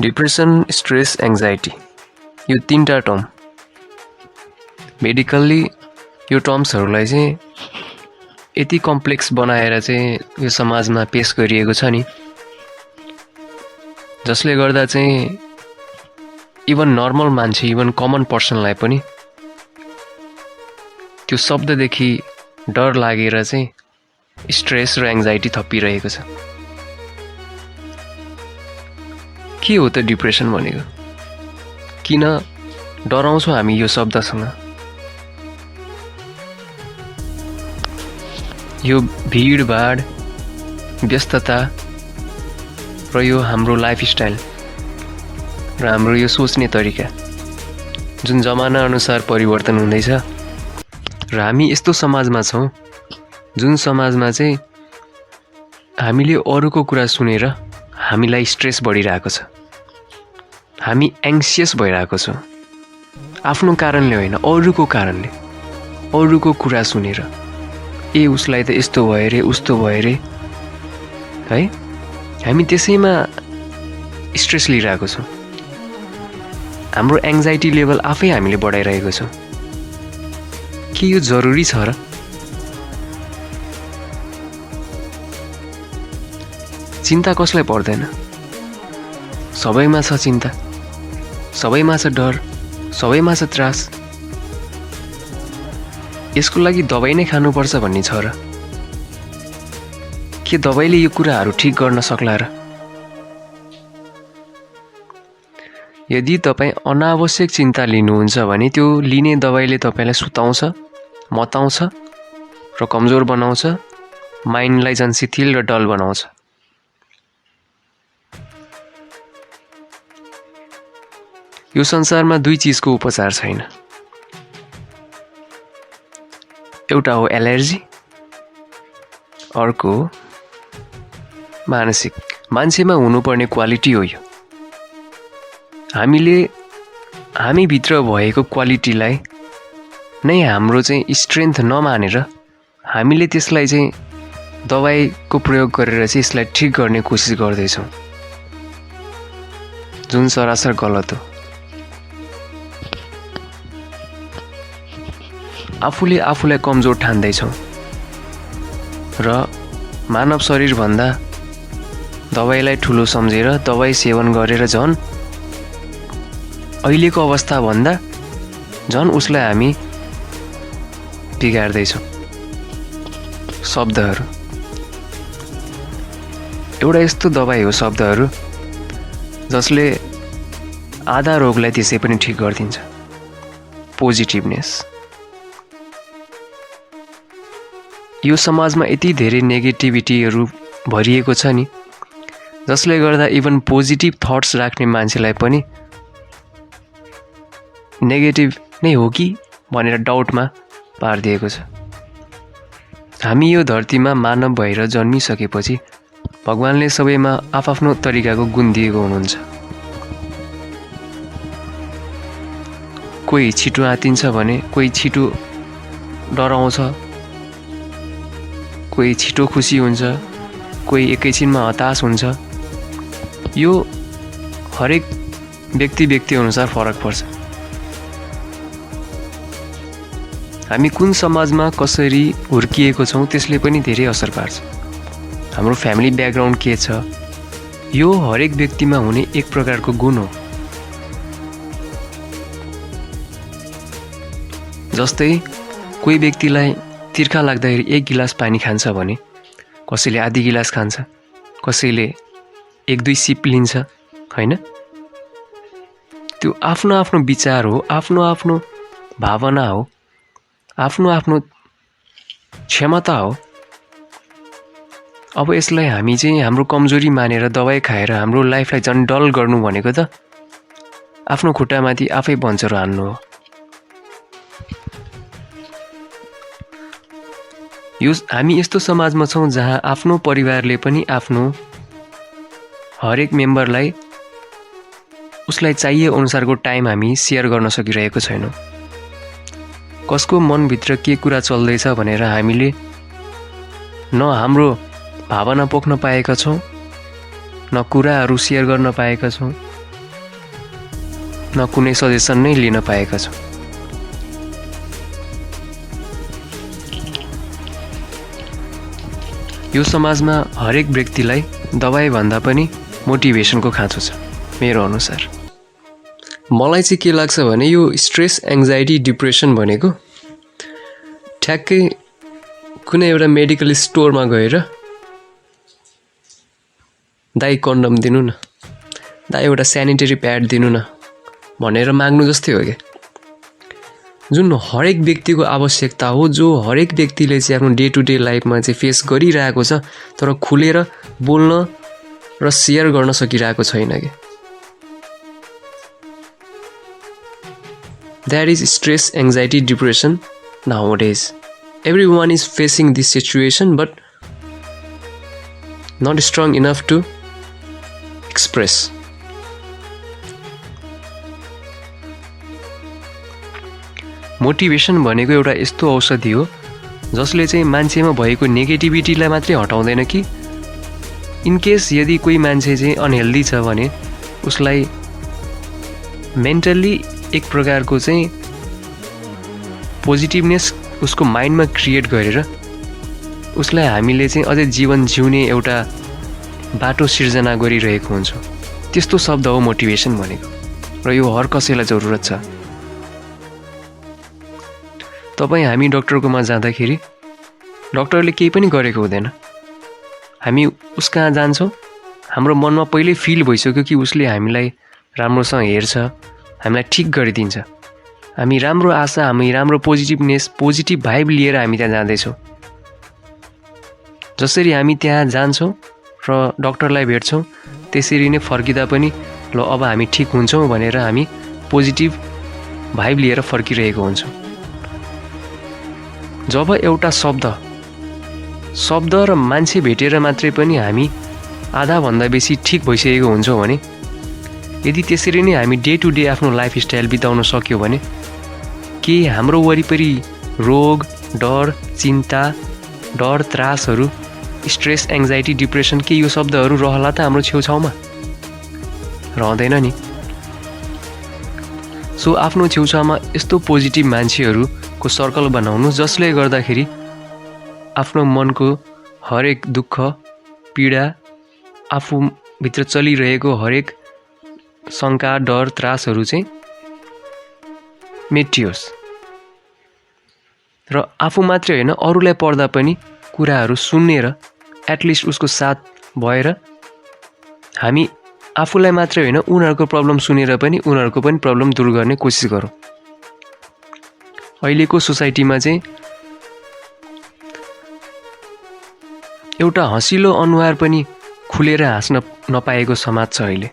Depression, stress, anxiety यो तीनटा term medically यो टर्म्सहरूलाई चाहिँ यति कम्प्लेक्स बनाएर चाहिँ यो समाजमा पेश गरिएको छ नि, जसले गर्दा चाहिँ इभन नर्मल मान्छे, इभन कमन पर्सनलाई पनि त्यो शब्ददेखि डर लागेर चाहिँ स्ट्रेस र एङ्जाइटी थपिरहेको छ। के हो त डिप्रेसन भनेको? किन डराउँछौँ हामी यो शब्दसँग? यो भिडभाड, व्यस्तता र यो हाम्रो लाइफस्टाइल र हाम्रो यो सोच्ने तरिका जुन जमाना अनुसार परिवर्तन हुँदैछ र हामी यस्तो समाजमा छौँ जुन समाजमा चाहिँ हामीले अरूको कुरा सुनेर हामीलाई स्ट्रेस बढिरहेको छ, हामी एङ्सियस भइरहेको छौँ। आफ्नो कारणले होइन, अरूको कारणले, अरूको कुरा सुनेर ए उसलाई त यस्तो भयो रे, उस्तो भयो रे, है हामी त्यसैमा स्ट्रेस लिइरहेको छौँ। हाम्रो एङ्जाइटी लेभल आफै हामीले बढाइरहेको छौँ। के यो जरुरी छ र? चिन्ता कसलाई पर्दैन? सबैमा छ चिन्ता, सबैमा छ डर, सबैमा छ त्रास। यसको लागि दबाई नै खानुपर्छ भन्ने छ र? के दबाईले यो कुराहरू ठिक गर्न सक्ला र? यदि तपाईँ अनावश्यक चिन्ता लिनुहुन्छ भने त्यो लिने दबाईले तपाईँलाई सुताउँछ, मताउँछ र कमजोर बनाउँछ, माइन्डलाई झन् शिथिल र डल बनाउँछ। यो संसारमा दुई चिजको उपचार छैन। एउटा हो एलर्जी, अर्को मानसिक। मान्छेमा हुनुपर्ने क्वालिटी हो यो। हामीभित्र भएको क्वालिटीलाई नै हाम्रो चाहिँ स्ट्रेन्थ नमानेर हामीले त्यसलाई चाहिँ दबाईको प्रयोग गरेर चाहिँ यसलाई ठिक गर्ने कोसिस गर्दैछौँ, जुन सरासर गलत हो। आफूले आफूलाई कमजोर ठान्दैछौँ र मानव शरीरभन्दा दबाईलाई ठुलो सम्झेर दबाई सेवन गरेर झन् अहिलेको अवस्थाभन्दा झन् उसलाई हामी बिगार्दैछौँ। शब्दहरू एउटा यस्तो दबाई हो, शब्दहरू जसले आधा रोगलाई त्यसै पनि ठिक गरिदिन्छ। पोजिटिभनेस। यो समाजमा यति धेरै नेगेटिभिटीहरू भरिएको छ नि, जसले गर्दा इभन पोजिटिभ थट्स राख्ने मान्छेलाई पनि नेगेटिभ नै हो कि भनेर डाउटमा पारिदिएको छ। हामी यो धरतीमा मानव भएर जन्मिसकेपछि भगवानले सबैमा आफआफ्नो तरिकाको गुण दिएको हुनुहुन्छ। कोही छिटो आत्तिन्छ भने कोही छिटो डराउँछ, कोही छिटो खुसी हुन्छ, कोही एकैछिनमा हताश हुन्छ। यो हरेक व्यक्ति अनुसार फरक पर्छ। हामी कुन समाजमा कसरी हुर्किएको छौँ त्यसले पनि धेरै असर पार्छ। हाम्रो फ्यामिली ब्याकग्राउन्ड के छ, यो हरेक व्यक्तिमा हुने एक प्रकारको गुण हो। जस्तै कोही व्यक्तिलाई तिर्खा लाग्दाखेरि 1 गिलास पानी खान्छ भने कसैले आधी गिलास खान्छ, कसैले 1-2 सिप लिन्छ, हैन? त्यो आफ्नो आफ्नो विचार हो, आफ्नो आफ्नो भावना हो, आफ्नो आफ्नो क्षमता हो। अब यसलाई हामी चाहिँ हाम्रो कमजोरी मानेर दबाई खाएर हाम्रो लाइफलाई झन् डल गर्नु भनेको त आफ्नो खुट्टामाथि आफै बन्चरो हान्नु हो। यो हामी यस्तो समाजमा छौँ जहाँ आफ्नो परिवारले पनि आफ्नो हरेक मेम्बरलाई उसलाई चाहिए अनुसारको टाइम हामी सेयर गर्न सकिरहेको छैनौँ। कसको मनभित्र के कुरा चल्दैछ भनेर हामीले न हाम्रो भावना पोख्न पाएका छौँ, न कुराहरू सेयर गर्न पाएका छौँ, न कुनै सजेसन नै लिन पाएका छौँ। यो समाजमा हरेक व्यक्तिलाई दबाई भन्दा पनि मोटिभेसनको खाँचो छ मेरो अनुसार। मलाई चाहिँ के लाग्छ भने यो स्ट्रेस, एङ्जाइटी, डिप्रेसन भनेको ठ्याक्कै कुनै एउटा मेडिकल स्टोरमा गएर दाइ कन्डम दिनु न, दाइ एउटा सेनिटरी प्याड दिनु न भनेर माग्नु जस्तै हो क्या। जुन हरेक व्यक्तिको आवश्यकता हो, जो हरेक व्यक्तिले चाहिँ आफ्नो डे टु डे लाइफमा चाहिँ फेस गरिरहेको छ तर खुलेर बोल्न र सेयर गर्न सकिरहेको छैन कि। That is stress, anxiety, depression nowadays. Everyone is facing this situation but not strong enough to express. Motivation भनेको एउटा यस्तो औषधि हो जसले चाहिँ मान्छेमा भएको नेगेटिभिटीलाई मात्रै हटाउँदैन कि इनकेस यदि कोही मान्छे चाहिँ अनहेल्दी छ भने उसलाई मेन्टल्ली एक प्रकारको चाहिँ पोजिटिभनेस उसको माइन्डमा क्रिएट गरेर उसलाई हामीले चाहिँ अझै जीवन जिउने एउटा बाटो सिर्जना गरिरहेको हुन्छौँ। त्यस्तो शब्द हो मोटिभेसन भनेको र यो हर कसैलाई जरुरत छ। तपाईँ हामी डक्टरकोमा जाँदाखेरि डक्टरले केही पनि गरेको हुँदैन, हामी उस कहाँ जान्छौँ, हाम्रो मनमा पहिल्यै फिल भइसक्यो कि उसले हामीलाई राम्रोसँग हेर्छ, हामीलाई ठिक गरिदिन्छ, हामी राम्रो आशा, हामी राम्रो पोजिटिभनेस, पोजिटिभ भाइब लिएर हामी त्यहाँ जाँदैछौँ। जसरी हामी त्यहाँ जान्छौँ र डक्टरलाई भेट्छौँ त्यसरी नै फर्किँदा पनि ल अब हामी ठिक हुन्छौँ भनेर हामी पोजिटिभ भाइब लिएर फर्किरहेको हुन्छौँ। जब एउटा शब्द र मान्छे भेटेर मात्रै पनि हामी आधाभन्दा बेसी ठिक भइसकेको हुन्छौँ भने यदि त्यसरी नै हामी डे टु डे आफ्नो लाइफस्टाइल बिताउन सक्यो भने के हाम्रो वरिपरि रोग, डर, चिन्ता, डर, त्रासहरू, स्ट्रेस, एङ्जाइटी, डिप्रेसन के यो शब्दहरू रहला त हाम्रो छेउछाउमा? रहँदैन नि। सो आफ्नो छेउछाउमा यस्तो पोजिटिभ मान्छेहरूको सर्कल बनाउनु जसले गर्दाखेरि आफ्नो मनको हरेक दुःख, पीडा, आफूभित्र चलिरहेको हरेक शङ्का, डर, त्रासहरू चाहिँ मेटियोस् र आफू मात्रै होइन अरूलाई पर्दा पनि कुराहरू सुनेर एटलिस्ट उसको साथ भएर हामी आफूलाई मात्रै होइन उनीहरूको प्रब्लम सुनेर पनि उनीहरूको पनि प्रब्लम दूर गर्ने कोसिस गरौँ। अहिलेको सोसाइटीमा चाहिँ एउटा हँसिलो अनुहार पनि खुलेर हाँस्न नपाएको समाज छ अहिले।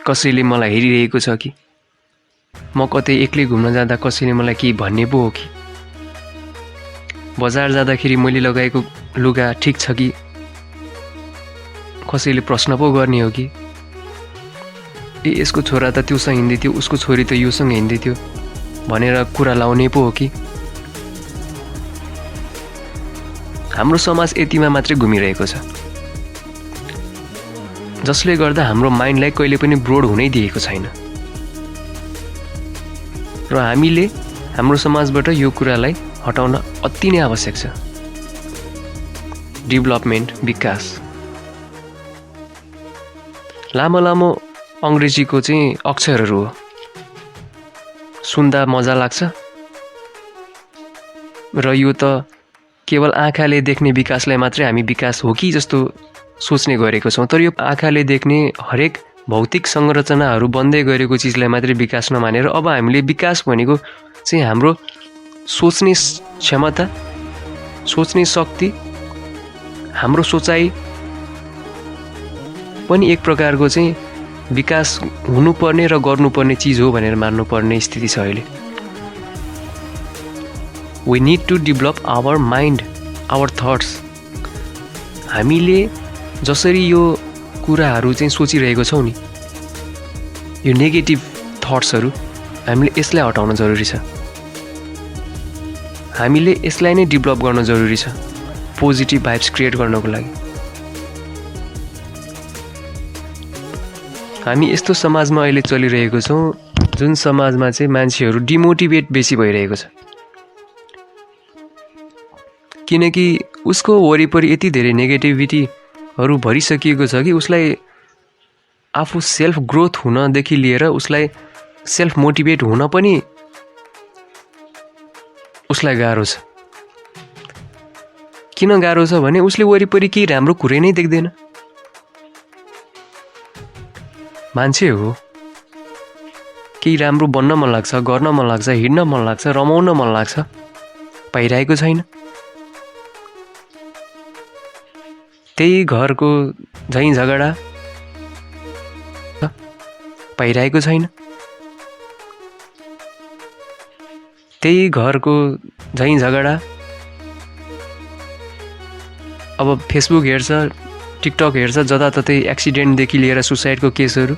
कसैले मलाई हेरिरहेको छ कि, म कतै एक्लै घुम्न जाँदा कसैले मलाई केही भन्ने पो हो कि, बजार जाँदाखेरि मैले लगाएको लुगा ठिक छ कि कसैले प्रश्न पो गर्ने हो कि, ए यसको छोरा त त्योसँग हिँड्दै थियो, उसको छोरी त योसँग हिँड्दै थियो भनेर कुरा लाउने पो हो कि। हाम्रो समाज यतिमा मात्रै घुमिरहेको छ जसले गर्दा हाम्रो माइन्डलाई कहिले पनि ब्रोड हुनै दिएको छैन र हामीले हाम्रो समाजबाट यो कुरालाई हटाउन अति नै आवश्यक छ। डेभलपमेन्ट, विकास। लामो लामो अङ्ग्रेजीको चाहिँ अक्षरहरू हो, सुन्दा मजा लाग्छ र यो त केवल आँखाले देख्ने विकासलाई मात्रै हामी विकास हो कि जस्तो सोच्ने गरेको छौँ। तर यो आँखाले देख्ने हरेक भौतिक संरचनाहरू बन्दै गरेको चिजलाई मात्रै विकास नमानेर अब हामीले विकास भनेको चाहिँ हाम्रो सोच्ने क्षमता, सोच्ने शक्ति, हाम्रो सोचाइ पनि एक प्रकारको चाहिँ विकास हुनुपर्ने र गर्नुपर्ने चिज हो भनेर मान्नुपर्ने स्थिति छ अहिले। We need to develop our mind, our thoughts. हामीले जसरी यो कुराहरू चाहिँ सोचिरहेको छौँ नि, यो नेगेटिभ थट्सहरू हामीले यसलाई हटाउन जरुरी छ। हामीले यसलाई नै डेभलप गर्न जरुरी छ पोजिटिभ भाइब्स क्रिएट गर्नको लागि। हामी यस्तो समाजमा अहिले चलिरहेको छौँ जुन समाजमा चाहिँ मान्छेहरू डिमोटिभेट बेसी भइरहेको छ, किनकि उसको वरिपरि यति धेरै नेगेटिभिटीहरू भरिसकिएको छ कि उसलाई आफू सेल्फ ग्रोथ हुनदेखि लिएर उसलाई सेल्फ मोटिभेट हुन पनि उसलाई गाह्रो छ। किन गाह्रो छ भने उसले वरिपरि केही राम्रो कुरै नै देख्दैन। मान्छे हो, केही राम्रो बन्न मन लाग्छ, गर्न मन लाग्छ, हिँड्न मन लाग्छ, रमाउन मन लाग्छ, पाइरहेको छैन। त्यही घरको झैँ झगडा पाइरहेको छैन। त्यही घरको झैँ झगडा अब फेसबुक हेर्छ, टिकटक हेर्छ, जताततै एक्सिडेन्टदेखि लिएर सुसाइडको केसहरू,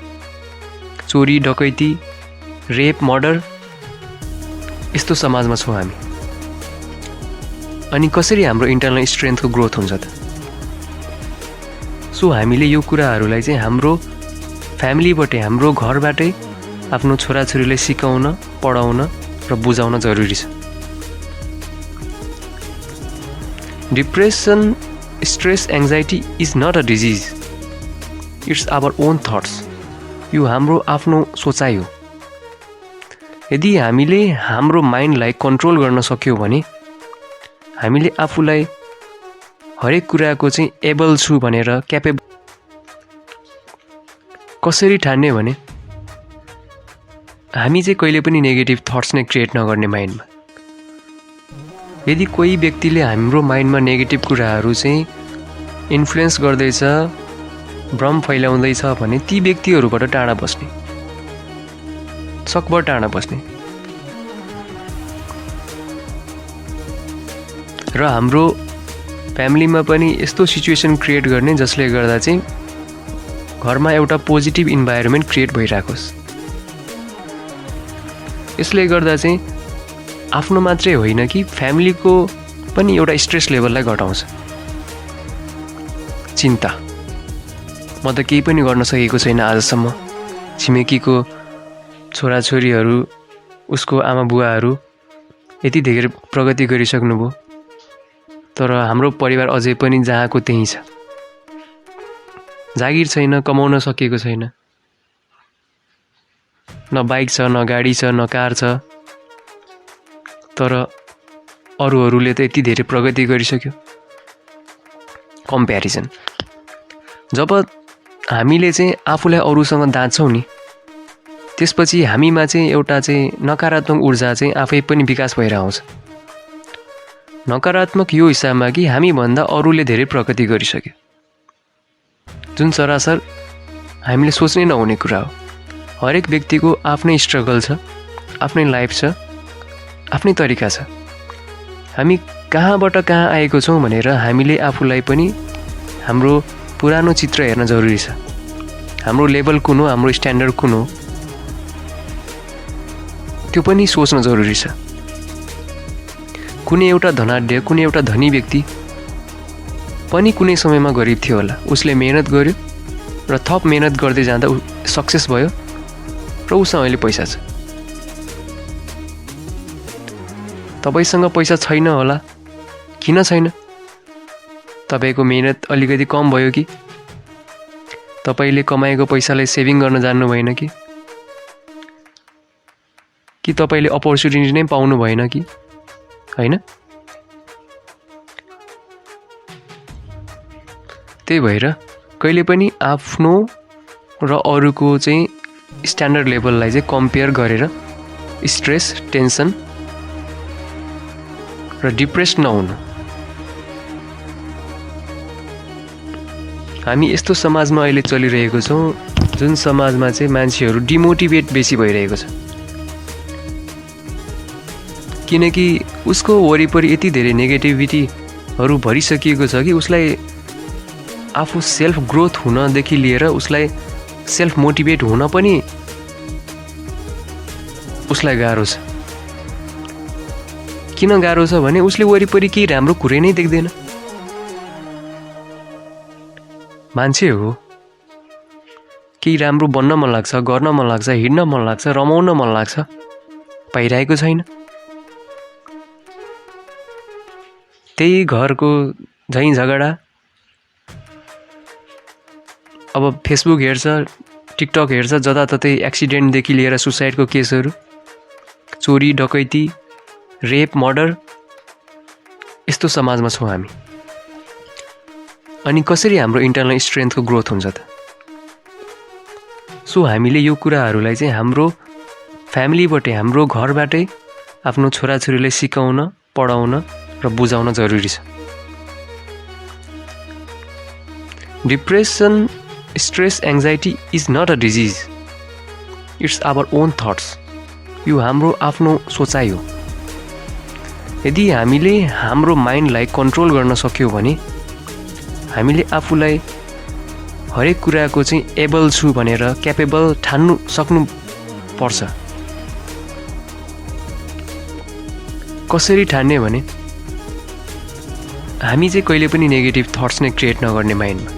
चोरी डकैती, रेप, मर्डर, यस्तो समाजमा छौँ हामी। अनि कसरी हाम्रो इन्टरनल स्ट्रेन्थको ग्रोथ हुन्छ त? सो हामीले यो कुराहरूलाई चाहिँ हाम्रो फ्यामिलीबाटै, हाम्रो घरबाटै आफ्नो छोराछोरीलाई सिकाउन, पढाउन र बुझाउन जरुरी छ। Depression, stress, anxiety is not a disease, it's our own thoughts. यो हाम्रो आफ्नो सोचाइ हो। यदि हामीले हाम्रो माइन्डलाई कन्ट्रोल गर्न सक्यौँ भने हामीले आफूलाई हरेक कुराको चाहिँ एबल छु भनेर क्यापेबल कसरी ठान्ने भने हामी चाहिँ कहिले पनि नेगेटिभ थट्स नै क्रिएट नगर्ने माइन्डमा। यदि कोही व्यक्तिले हाम्रो माइन्डमा नेगेटिभ कुराहरू चाहिँ इन्फ्लुएन्स गर्दैछ, भ्रम फैलाउँदैछ भने ती व्यक्तिहरूबाट टाढा बस्ने, सकभर टाढा बस्ने। र हाम्रो फ्यामिलीमा पनि यस्तो सिचुएसन क्रिएट गर्ने जसले गर्दा चाहिँ घरमा एउटा पोजिटिभ इन्भाइरोमेन्ट क्रिएट भइराखोस्। यसले गर्दा चाहिँ आफ्नो मात्रै होइन कि फ्यामिलीको पनि एउटा स्ट्रेस लेभललाई घटाउँछ। चिन्ता, म त केही पनि गर्न सकेको छैन आजसम्म, छिमेकीको छोराछोरीहरू, उसको आमा बुवाहरू यति धेरै प्रगति गरिसक्नुभयो, तर हाम्रो परिवार अझै पनि जहाँको त्यहीँ छ। जागिर छैन, कमाउन सकेको छैन, न बाइक छ, न गाडी छ, न कार छ, तर अरूहरूले त यति धेरै प्रगति गरिसक्यो। कम्प्यारिजन। जब हामीले चाहिँ आफूलाई अरूसँग दाँच्छौँ नि, त्यसपछि हामीमा चाहिँ एउटा चाहिँ नकारात्मक ऊर्जा चाहिँ आफै पनि विकास भएर आउँछ। नकारात्मक यो हिसाबमा कि हामीभन्दा अरूले धेरै प्रगति गरिसक्यो, जुन सरासर हामीले सोच्नै नहुने कुरा हो। हरेक व्यक्तिको आफ्नै स्ट्रगल छ, आफ्नै लाइफ छ, आफ्नै तरिका छ। हामी कहाँबाट कहाँ आएको छौँ भनेर हामीले आफूलाई पनि हाम्रो पुरानो चित्र हेर्न जरुरी छ। हाम्रो लेभल कुन हो, हाम्रो स्ट्यान्डर्ड कुन हो, त्यो पनि सोच्न जरुरी छ। कुनै एउटा धनाढ्य, कुनै एउटा धनी व्यक्ति पनि कुनै समयमा गरिब थियो होला। उसले मेहनत गर्यो र थप मेहनत गर्दै जाँदा सक्सेस भयो र उसँग अहिले पैसा छ। तपाईसँग पैसा छैन होला, किन छैन? तपाईको मेहनत अलिकति कम भयो कि? तपाईले कमाएको पैसालाई सेभिङ गर्न जान्नु भएन कि? तपाईले अपर्च्युनिटी नै पाउनु भएन कि? हैन? त्यही भएर कहिले पनि आफ्नो र अरूको चाहिँ स्ट्यान्डर्ड लेभललाई चाहिँ कम्पेयर गरेर स्ट्रेस, टेन्सन र डिप्रेस नहुनु। हामी यस्तो समाजमा अहिले चलिरहेको छौँ जुन समाजमा चाहिँ मान्छेहरू डिमोटिभेट बेसी भइरहेको छ, किनकि उसको वरिपरि यति धेरै नेगेटिभिटीहरू भरिसकिएको छ कि उसलाई आफू सेल्फ ग्रोथ हुनदेखि लिएर उसलाई सेल्फ मोटिभेट हुन पनि उसलाई गाह्रो छ। किन गाह्रो छ भने उसले वरिपरि केही राम्रो कुरै नै देख्दैन। मान्छे हो, केही राम्रो बन्न मन लाग्छ, गर्न मन लाग्छ, हिँड्न मन लाग्छ, रमाउन मन लाग्छ, पाइरहेको छैन। त्यही घरको झैँ झगडा, अब फेसबुक हेर्छ, टिकटक हेर्छ, जताततै एक्सिडेन्टदेखि लिएर सुसाइडको केसहरू, चोरी डकैती, रेप, मर्डर, यस्तो समाजमा छौँ हामी। अनि कसरी हाम्रो इन्टरनल स्ट्रेन्थको ग्रोथ हुन्छ त? सो हामीले यो कुराहरूलाई चाहिँ हाम्रो फ्यामिलीबाटै, हाम्रो घरबाटै आफ्नो छोराछोरीलाई सिकाउन, पढाउन र बुझाउन जरुरी छ। Depression, stress, anxiety is not a disease, it's our own thoughts. यो हाम्रो आफ्नो सोचाइ हो। यदि हामीले हाम्रो माइन्डलाई कन्ट्रोल गर्न सक्यौँ भने हामीले आफूलाई हरेक कुराको चाहिँ एबल छु भनेर क्यापेबल ठान्नु सक्नु पर्छ। कसरी ठान्ने भने हामी चाहिँ कहिले पनि नेगेटिभ थट्स नै क्रिएट नगर्ने माइन्डमा।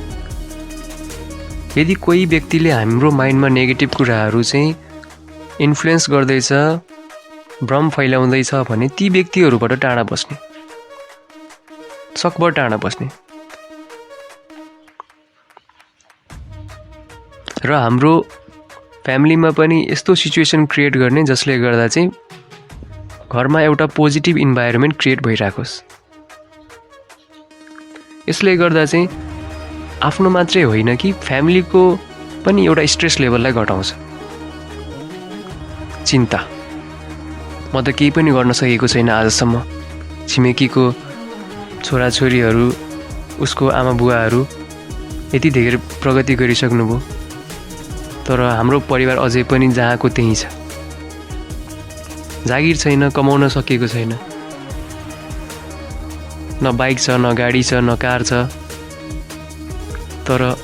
यदि कोही व्यक्तिले हाम्रो माइन्डमा नेगेटिभ कुराहरू चाहिँ इन्फ्लुएन्स गर्दैछ, भ्रम फैलाउँदैछ भने ती व्यक्तिहरूबाट टाढा बस्ने, सकभर टाढा बस्ने। र हाम्रो फ्यामिलीमा पनि यस्तो सिचुएसन क्रिएट गर्ने जसले गर्दा चाहिँ घरमा एउटा पोजिटिभ इन्भाइरोमेन्ट क्रिएट भइराखोस्। यसले गर्दा चाहिँ आफ्नो मात्रै होइन कि फ्यामिलीको पनि एउटा स्ट्रेस लेभललाई घटाउँछ। चिन्ता, म त केही पनि गर्न सकेको छैन आजसम्म, छिमेकीको छोराछोरीहरू, उसको आमा बुवाहरू यति धेरै प्रगति गरिसक्नुभयो, तर हाम्रो परिवार अझै पनि जहाँको त्यहीँ छ। जागिर छैन, कमाउन सकेको छैन, न बाइक छ, न गाडी छ, न कार छ, तर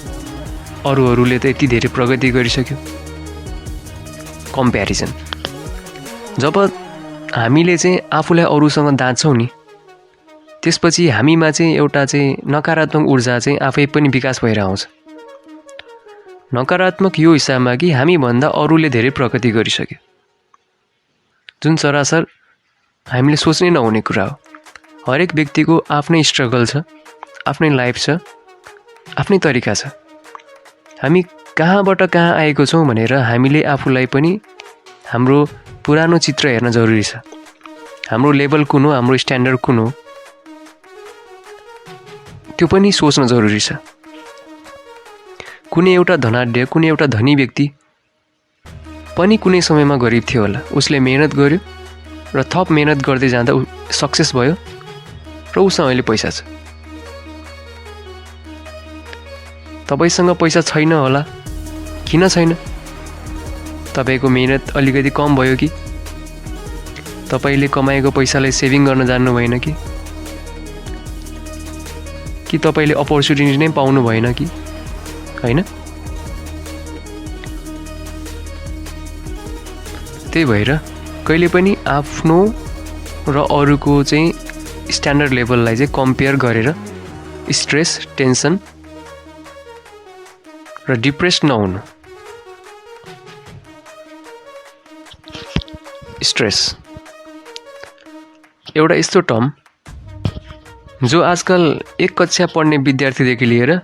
अरूहरूले त यति धेरै प्रगति गरिसक्यो। कम्प्यारिजन। जब हामीले चाहिँ आफूलाई अरूसँग दाँच्छौँ नि, त्यसपछि हामीमा चाहिँ एउटा चाहिँ नकारात्मक ऊर्जा चाहिँ आफै पनि विकास भएर आउँछ। नकारात्मक यो हिसाबमा कि हामीभन्दा अरूले धेरै प्रगति गरिसक्यो, जुन सरासर हामीले सोच्नै नहुने कुरा हो। हरेक व्यक्तिको आफ्नै स्ट्रगल छ, आफ्नै लाइफ छ, आफ्नै तरिका छ। हामी कहाँबाट कहाँ आएको छौँ भनेर हामीले आफूलाई पनि हाम्रो पुरानो चित्र हेर्न जरुरी छ। हाम्रो लेभल कुन हो, हाम्रो स्ट्यान्डर्ड कुन हो, त्यो पनि सोच्न जरुरी छ। कुनै एउटा धनाढ्य, कुनै एउटा धनी व्यक्ति पनि कुनै समयमा गरिब थियो होला। उसले मेहनत गर्यो र थप मेहनत गर्दै जाँदा सक्सेस भयो र उसँग अहिले पैसा छ। तपाईसँग पैसा छैन होला, किन छैन? तपाईको मेहनत अलिकति कम भयो कि? तपाईले कमाएको पैसालाई सेभिङ गर्न जान्नु भएन कि? तपाईले अपर्च्युनिटी नै पाउनु भएन कि? हैन? त्यही भएर कहिले पनि आफ्नो र अरूको चाहिँ स्ट्यान्डर्ड लेभललाई चाहिँ कम्पेयर गरेर स्ट्रेस, टेन्सन र डिप्रेस नहुनु। स्ट्रेस एउटा यस्तो टर्म जो आजकल एक कक्षा पढ्ने विद्यार्थीदेखि लिएर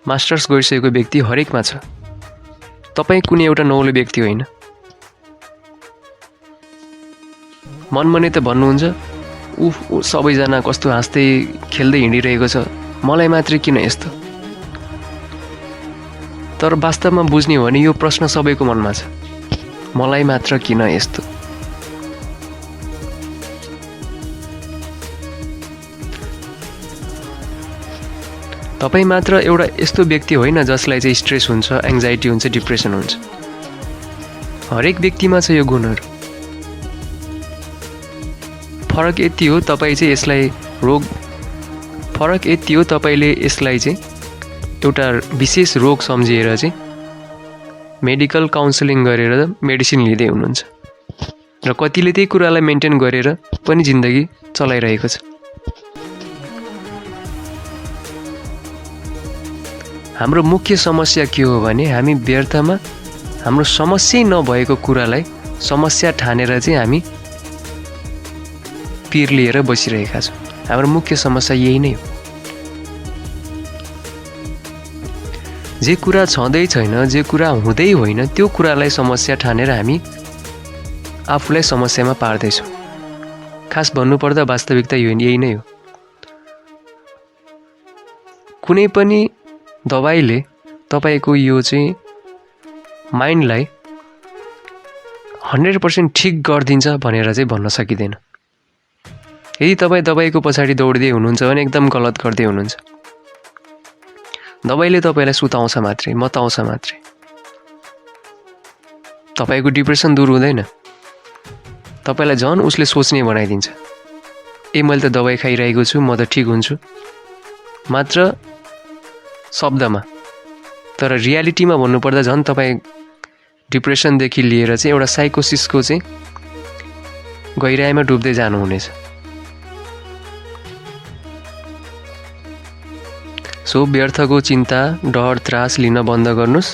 मास्टर्स गरिसकेको व्यक्ति हरेकमा छ। तपाईँ कुनै एउटा नौलो व्यक्ति होइन। मनमनै त भन्नुहुन्छ, सबैजना कस्तो हाँस्दै खेल्दै हिँडिरहेको छ, मलाई मात्रै किन यस्तो? तर वास्तवमा बुझ्ने हो भने यो प्रश्न सबैको मनमा छ, मलाई मात्र किन यस्तो? तपाईँ मात्र एउटा यस्तो व्यक्ति होइन जसलाई चाहिँ स्ट्रेस हुन्छ, एङ्जाइटी हुन्छ, डिप्रेसन हुन्छ। हरेक व्यक्तिमा छ यो गुणहरू। फरक यति हो तपाईले यसलाई चाहिँ एउटा विशेष रोग सम्झिएर चाहिँ मेडिकल काउन्सिलिङ गरेर मेडिसिन लिँदै हुनुहुन्छ र कतिले त्यही कुरालाई मेन्टेन गरेर पनि जिन्दगी चलाइरहेको छ। हाम्रो मुख्य समस्या के हो भने हामी व्यर्थमा हाम्रो समस्या नभएको कुरालाई समस्या ठानेर चाहिँ हामी पीर लिएर बसिरहेका छौँ। हाम्रो मुख्य समस्या यही नै हो। जे कुरा छँदै छैन, जे कुरा हुँदै होइन, त्यो कुरालाई समस्या ठानेर हामी आफूलाई समस्यामा पार्दैछौँ। खास भन्नुपर्दा वास्तविकता यही नै हो। कुनै पनि दबाईले तपाईको यो चाहिँ माइन्डलाई 100% ठिक गरिदिन्छ भनेर चाहिँ भन्न सकिँदैन। यदि तपाईँ दबाईको पछाडि दौड्दै हुनुहुन्छ भने एकदम गलत गर्दै हुनुहुन्छ। दबाईले तपाईँलाई सुताउँछ मात्रै, मताउँछ मात्रै। तपाईँको डिप्रेसन दूर हुँदैन, तपाईँलाई झन् उसले सोच्ने बनाइदिन्छ। ए मैले त दबाई खाइरहेको छु, म त ठिक हुन्छु, मात्र शब्दमा। तर रियालिटीमा भन्नुपर्दा झन् तपाईँ डिप्रेसनदेखि लिएर चाहिँ एउटा साइकोसिसको चाहिँ गहिराइमा डुब्दै जानुहुनेछ। सो व्यर्थको चिन्ता, डर, त्रास लिन बन्द गर्नुहोस्।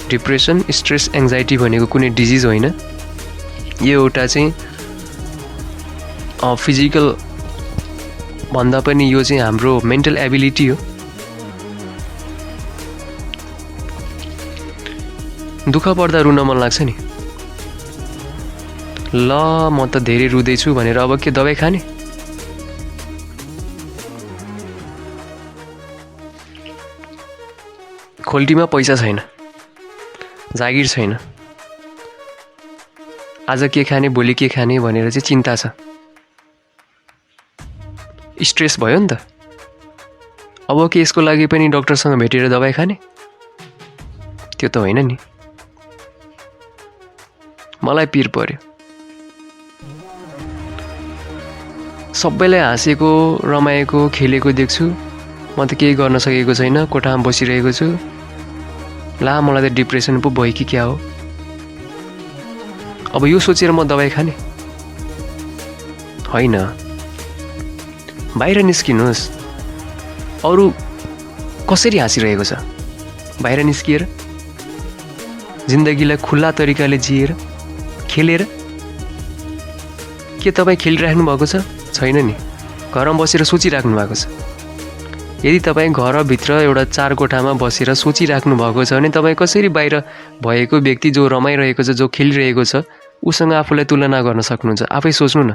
डिप्रेसन, स्ट्रेस, एङ्जाइटी भनेको कुनै डिजिज होइन। यो एउटा चाहिँ फिजिकल भन्दा पनि यो चाहिँ हाम्रो मेन्टल एबिलिटी हो। दुःख पर्दा रुन मन लाग्छ नि, ल म त धेरै रुँदैछु भनेर अब के दबाई खाने? खोल्टीमा पैसा छैन, जागिर छैन, आज के खाने भोलि के खाने भनेर चाहिँ चिन्ता छ, स्ट्रेस भयो नि त। अब के यसको लागि पनि डक्टरसँग भेटेर दबाई खाने? त्यो त होइन नि। मलाई पिर पर्यो, सबैलाई हाँसेको, रमाएको, खेलेको देख्छु, म त केही गर्न सकेको छैन, कोठामा बसिरहेको छु। ला मलाई त डिप्रेसन पो भयो कि क्या हो? अब यो सोचेर म दबाई खाने होइन। बाहिर निस्किनुहोस्। अरू कसरी हाँसिरहेको छ, बाहिर निस्किएर जिन्दगीलाई खुल्ला तरिकाले जिएर खेलेर। के तपाईँ खेलिराख्नु भएको छ? छैन नि, घरमा बसेर सोचिराख्नु भएको छ। यदि तपाईँ घरभित्र एउटा 4 कोठामा बसेर सोचिराख्नु भएको छ भने तपाईँ कसरी बाहिर भएको व्यक्ति जो रमाइरहेको छ, जो खेलिरहेको छ, उसँग आफूलाई तुलना गर्न सक्नुहुन्छ? आफै सोच्नु न।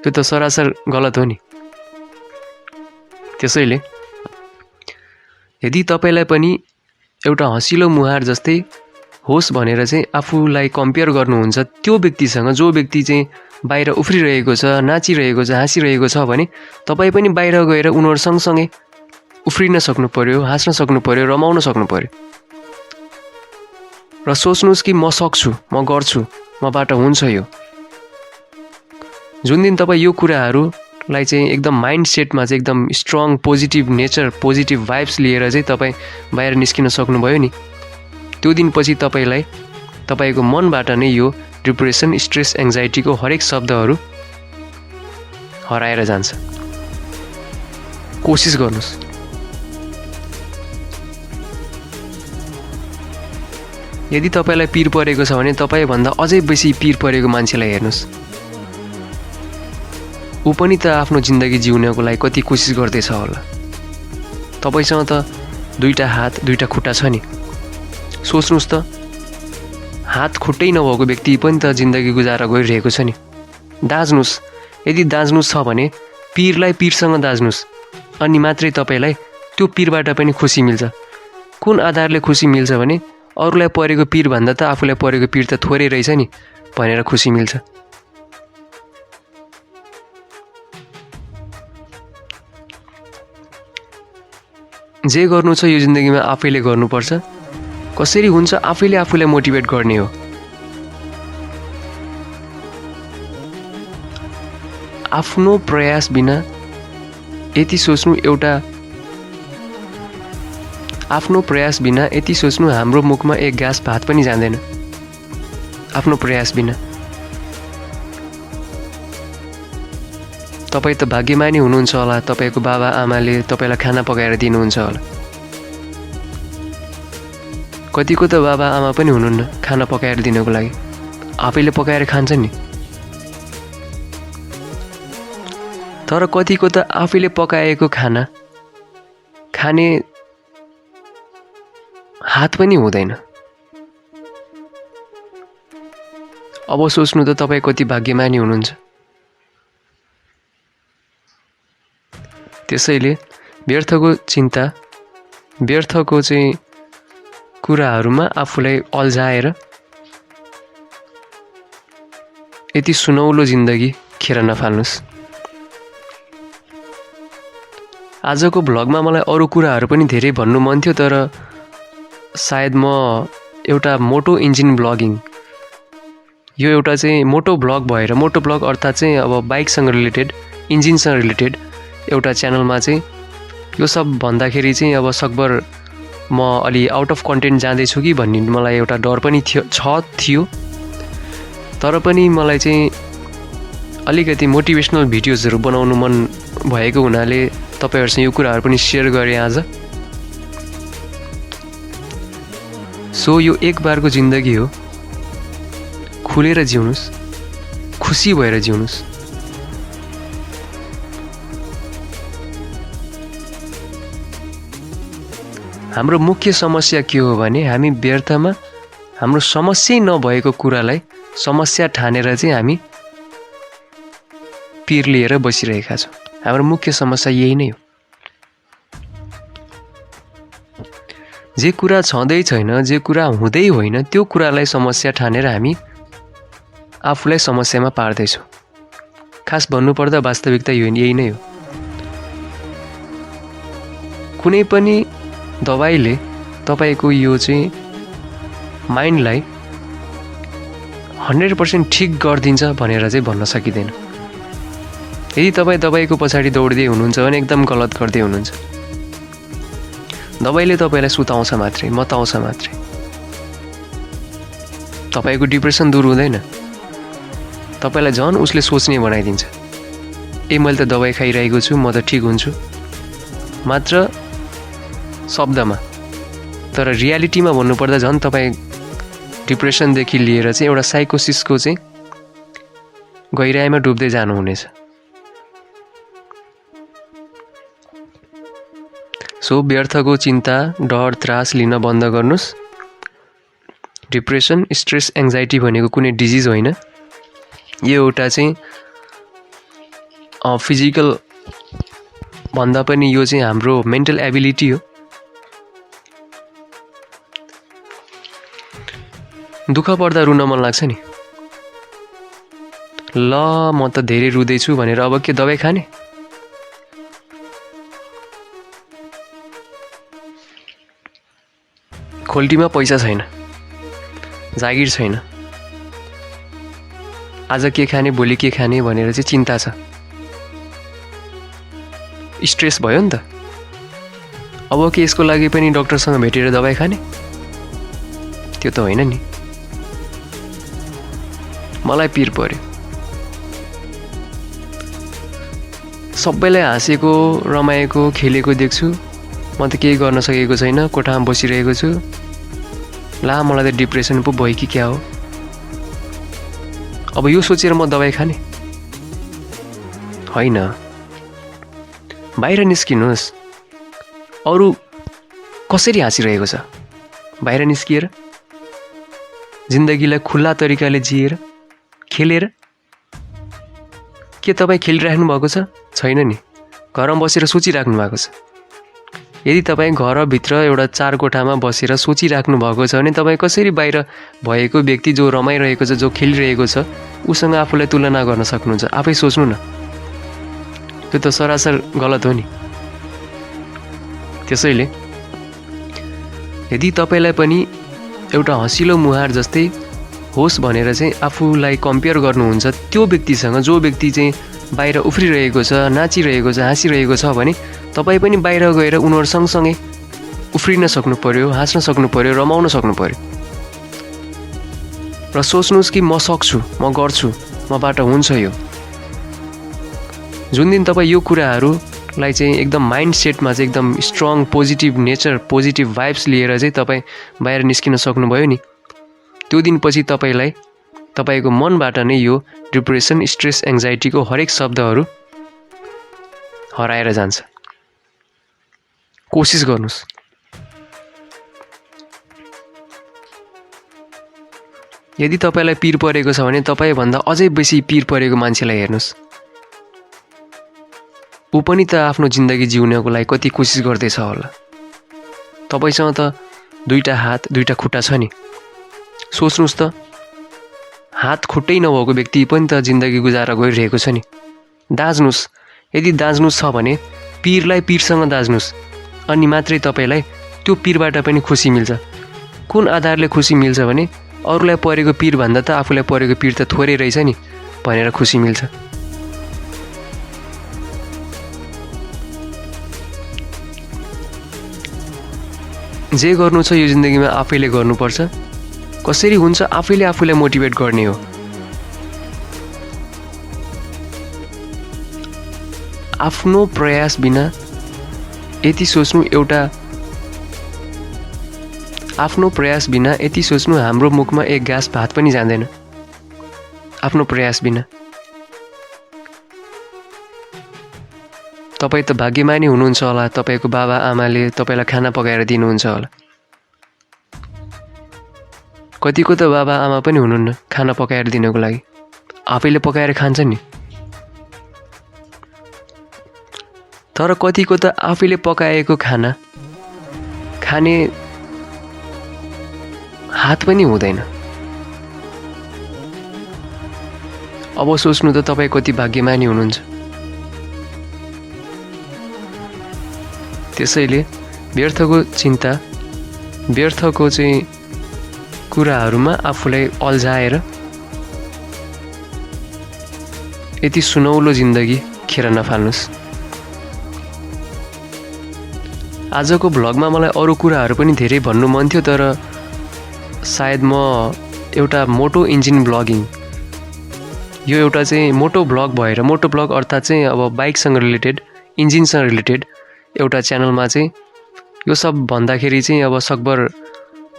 त्यो त सरासर गलत हो नि। त्यसैले यदि तपाईँलाई पनि एउटा हँसिलो मुहार जस्तै होस् भनेर चाहिँ आफूलाई कम्पेयर गर्नुहुन्छ त्यो व्यक्तिसँग, जो व्यक्ति चाहिँ बाहिर उफ्रिरहेको छ, नाचिरहेको छ, हाँसिरहेको छ भने तपाईँ पनि बाहिर गएर उनीहरू सँगसँगै उफ्रिन सक्नु पर्यो, हाँस्न सक्नु पर्यो, रमाउन सक्नु पर्यो। र सोच्नुहोस् कि म सक्छु, म गर्छु, मबाट हुन्छ यो। जुन दिन तपाईँ यो कुराहरूलाई चाहिँ एकदम माइन्ड सेटमा चाहिँ एकदम strong positive nature, positive vibes लिएर चाहिँ तपाईँ बाहिर निस्किन सक्नुभयो नि, त्यो दिनपछि तपाईँलाई तपाईँको मनबाट नै यो डिप्रेसन, स्ट्रेस, एङ्जाइटीको हरेक शब्दहरू हराएर जान्छ। कोसिस गर्नुहोस्। यदि तपाईँलाई पिर परेको छ भने तपाईँभन्दा अझै बेसी पिर परेको मान्छेलाई हेर्नुहोस्। ऊ पनि त आफ्नो जिन्दगी जिउनको लागि कति कोसिस गर्दैछ होला। तपाईँसँग त 2टा हात 2टा खुट्टा छ नि। सोच्नुहोस् त, हात खुट्टै नभएको व्यक्ति पनि त जिन्दगी गुजारा गरिरहेको छ नि। दाज्नुहोस्। यदि दाज्नुहोस् छ भने पिरलाई पिरसँग दाज्नुहोस्, अनि मात्रै तपाईँलाई त्यो पिरबाट पनि खुसी मिल्छ। कुन आधारले खुसी मिल्छ भने अरूलाई परेको पिर भन्दा त आफूलाई परेको पिर त थोरै रहेछ नि भनेर खुसी मिल्छ। जे गर्नु छ यो जिन्दगीमा आफैले गर्नुपर्छ। कसरी हुन्छ आफैले आफूलाई मोटिभेट गर्ने हो। आफ्नो प्रयास बिना यति सोच्नु आफ्नो प्रयास बिना यति सोच्नु हाम्रो मुखमा एक गाँस भात पनि जाँदैन। आफ्नो प्रयास बिना तपाईँ त भाग्यमानी हुनुहुन्छ होला, तपाईँको बाबा आमाले तपाईँलाई खाना पकाएर दिनुहुन्छ होला। कतिको त बाबा आमा पनि हुनुहुन्न खाना पकाएर दिनको लागि, आफैले पकाएर खान्छ नि। तर कतिको त आफैले पकाएको खाना खाने हात पनि हुँदैन। अब सोच्नु त तपाईँ कति भाग्यमानी हुनुहुन्छ। त्यसैले व्यर्थको चिन्ता, व्यर्थको चाहिँ कुराहरूमा आफूलाई अल्झाएर यति सुनौलो जिन्दगी खेर नफाल्नुहोस्। आजको भ्लगमा मलाई अरू कुराहरू पनि धेरै भन्नु मन थियो, तर सायद म एउटा मोटो इन्जिन ब्लगिङ, यो एउटा चाहिँ मोटो ब्लग भएर, मोटो ब्लग अर्थात् चाहिँ अब बाइकसँग रिलेटेड, इन्जिनसँग रिलेटेड एउटा च्यानलमा चाहिँ यो सब भन्दाखेरि चाहिँ अब सकभर म अलि आउट अफ कन्टेन्ट जाँदैछु कि भन्ने मलाई एउटा डर पनि थियो। तर पनि मलाई चाहिँ अलिकति मोटिभेसनल भिडियोजहरू बनाउनु मन भएको हुनाले तपाईहरुसँग यो कुराहरू पनि शेयर गरेँ आज। सो यो एक बारको जिन्दगी हो, खुलेर जिउनुस्, खुसी भएर जिउनुस्। हाम्रो मुख्य समस्या के हो भने हामी व्यर्थमा हाम्रो समस्या नभएको कुरालाई समस्या ठानेर चाहिँ हामी पिर लिएर बसिरहेका छौं। हाम्रो मुख्य समस्या यही नै हो। जे कुरा छँदै छैन, जे कुरा हुँदै होइन, त्यो कुरालाई समस्या ठानेर हामी आफूलाई समस्यामा पार्दै छौं। खास भन्नुपर्दा वास्तविकता यही नै हो। कुनै पनि दबाईले तपाईको यो चाहिँ माइन्डलाई 100% ठीक गरिदिन्छ भनेर चाहिँ भन्न सकिदैन। यदि तपाई दबाईको पछाडी दौड्दै हुनुहुन्छ भने एकदम गलत गर्दै हुनुहुन्छ। दबाईले तपाईलाई सुताउँछ मात्रै, मताउँछ मात्रै। तपाईको डिप्रेसन दूर हुँदैन, तपाईलाई झन् उसले सोच्ने बनाइदिन्छ। ए मैले त दबाई खाइरहेको छु, म त ठीक हुन्छु, मात्र शब्दमा। तर रियालिटीमा भन्नुपर्दा झन् तपाई डिप्रेसनदेखि लिएर चाहिँ एउटा साइकोसिसको चाहिँ गहिराइमा डुब्दै जानुहुनेछ। सो व्यर्थको चिन्ता, डर, त्रास लिन बन्द गर्नुस्। डिप्रेसन, स्ट्रेस, एङ्जाइटी भनेको कुनै डिजिज होइन। यो एउटा चाहिँ फिजिकल भन्दा पनि यो चाहिँ हाम्रो मेन्टल एबिलिटी हो। दुःख पर्दा रुन मन लाग्छ नि। ल म त धेरै रुँदैछु भनेर अब के दबाई खाने? खोल्टीमा पैसा छैन, जागिर छैन, आज के खाने, भोलि के खाने भनेर चाहिँ चिन्ता छ। स्ट्रेस भयो नि त। अब के यसको लागि पनि डाक्टरसँग भेटेर दबाई खाने? त्यो त होइन नि। मलाई पिर पर्यो। सबैलाई हाँसेको, रमाएको, खेलेको देख्छु, म त केही गर्न सकेको छैन, कोठामा बसिरहेको छु। ला मलाई त डिप्रेसन पो भयो कि क्या हो? अब यो सोचेर म दबाई खाने? होइन। बाहिर निस्किनुहोस्। अरू कसरी हाँसिरहेको छ बाहिर निस्किएर, जिन्दगीलाई खुल्ला तरिकाले जिएर, खेलेर। के तपाईँ खेलिराख्नु भएको छ? छैन नि। घरमा बसेर सोचिराख्नु भएको छ। यदि तपाईँ घरभित्र एउटा 4 कोठामा बसेर सोचिराख्नु भएको छ भने तपाईँ कसरी बाहिर भएको व्यक्ति जो रमाइरहेको छ, जो खेलिरहेको छ, उसँग आफूलाई तुलना गर्न सक्नुहुन्छ? आफै सोच्नु न। त्यो त सरासर गलत हो नि। त्यसैले यदि तपाईलाई पनि एउटा हँसिलो मुहार जस्तै होस् भनेर चाहिँ आफूलाई कम्पेयर गर्नुहुन्छ त्यो व्यक्तिसँग, जो व्यक्ति चाहिँ बाहिर उफ्रिरहेको छ, नाचिरहेको छ, हाँसिरहेको छ भने तपाईँ पनि बाहिर गएर उनीहरू सँगसँगै उफ्रिन सक्नु पर्यो, हाँस्न सक्नु पर्यो, रमाउन सक्नु पर्यो। र सोच्नुहोस् कि म सक्छु, म गर्छु, मबाट हुन्छ यो। जुन दिन तपाईँ यो कुराहरूलाई चाहिँ एकदम माइन्ड सेटमा चाहिँ एकदम strong positive nature positive vibes लिएर चाहिँ तपाईँ बाहिर निस्किन सक्नुभयो नि, त्यो दिनपछि तपाईँलाई तपाईँको मनबाट नै यो डिप्रेसन, स्ट्रेस, एङ्जाइटीको हरेक शब्दहरू हराएर जान्छ। कोसिस गर्नुहोस्। यदि तपाईँलाई पिर परेको छ भने तपाईँभन्दा अझै बेसी पिर परेको मान्छेलाई हेर्नुहोस्, ऊ पनि त आफ्नो जिन्दगी जिउनको लागि कति कोसिस गर्दैछ होला। तपाईँसँग त दुईटा हात दुईटा खुट्टा छ नि, सोच्नुहोस् त, हात खुट्टै नभएको व्यक्ति पनि त जिन्दगी गुजारा गरिरहेको छ नि। दाज्नुहोस्, यदि दाज्नुहोस् छ भने पिरलाई पिरसँग दाज्नुहोस्, अनि मात्रै तपाईँलाई त्यो पिरबाट पनि खुसी मिल्छ। कुन आधारले खुसी मिल्छ भने अरूलाई परेको पिरभन्दा त आफूलाई परेको पिर त थोरै रहेछ नि भनेर खुसी मिल्छ। जे गर्नु छ यो जिन्दगीमा आफैले गर्नुपर्छ। कसरी हुन्छ आफैले आफूलाई मोटिभेट गर्ने हो। आफ्नो प्रयास बिना यति सोच्नु आफ्नो प्रयास बिना यति सोच्नु हाम्रो मुखमा एक गाँस भात पनि जाँदैन। आफ्नो प्रयास बिना तपाईँ त भाग्यमानी हुनुहुन्छ होला, तपाईँको बाबा आमाले तपाईँलाई खाना पकाएर दिनुहुन्छ होला। कतिको त बाबा आमा पनि हुनुहुन्न खाना पकाएर दिनको लागि, आफैले पकाएर खान्छ नि। तर कतिको त आफैले पकाएको खाना खाने हात पनि हुँदैन। अब सोच्नु त तपाईँ कति भाग्यमानी हुनुहुन्छ। त्यसैले व्यर्थको चिन्ता, व्यर्थको चाहिँ कुराहरूमा आफूलाई अल्झाएर यति सुनौलो जिन्दगी खेर नफाल्नुहोस्। आजको भ्लगमा मलाई अरू कुराहरू पनि धेरै भन्नु मन थियो, तर सायद म एउटा मोटो इन्जिन ब्लगिङ, यो एउटा चाहिँ मोटो ब्लग भएर, मोटो ब्लग अर्थात् चाहिँ अब बाइकसँग रिलेटेड, इन्जिनसँग रिलेटेड एउटा च्यानलमा चाहिँ यो सब भन्दाखेरि चाहिँ अब सकभर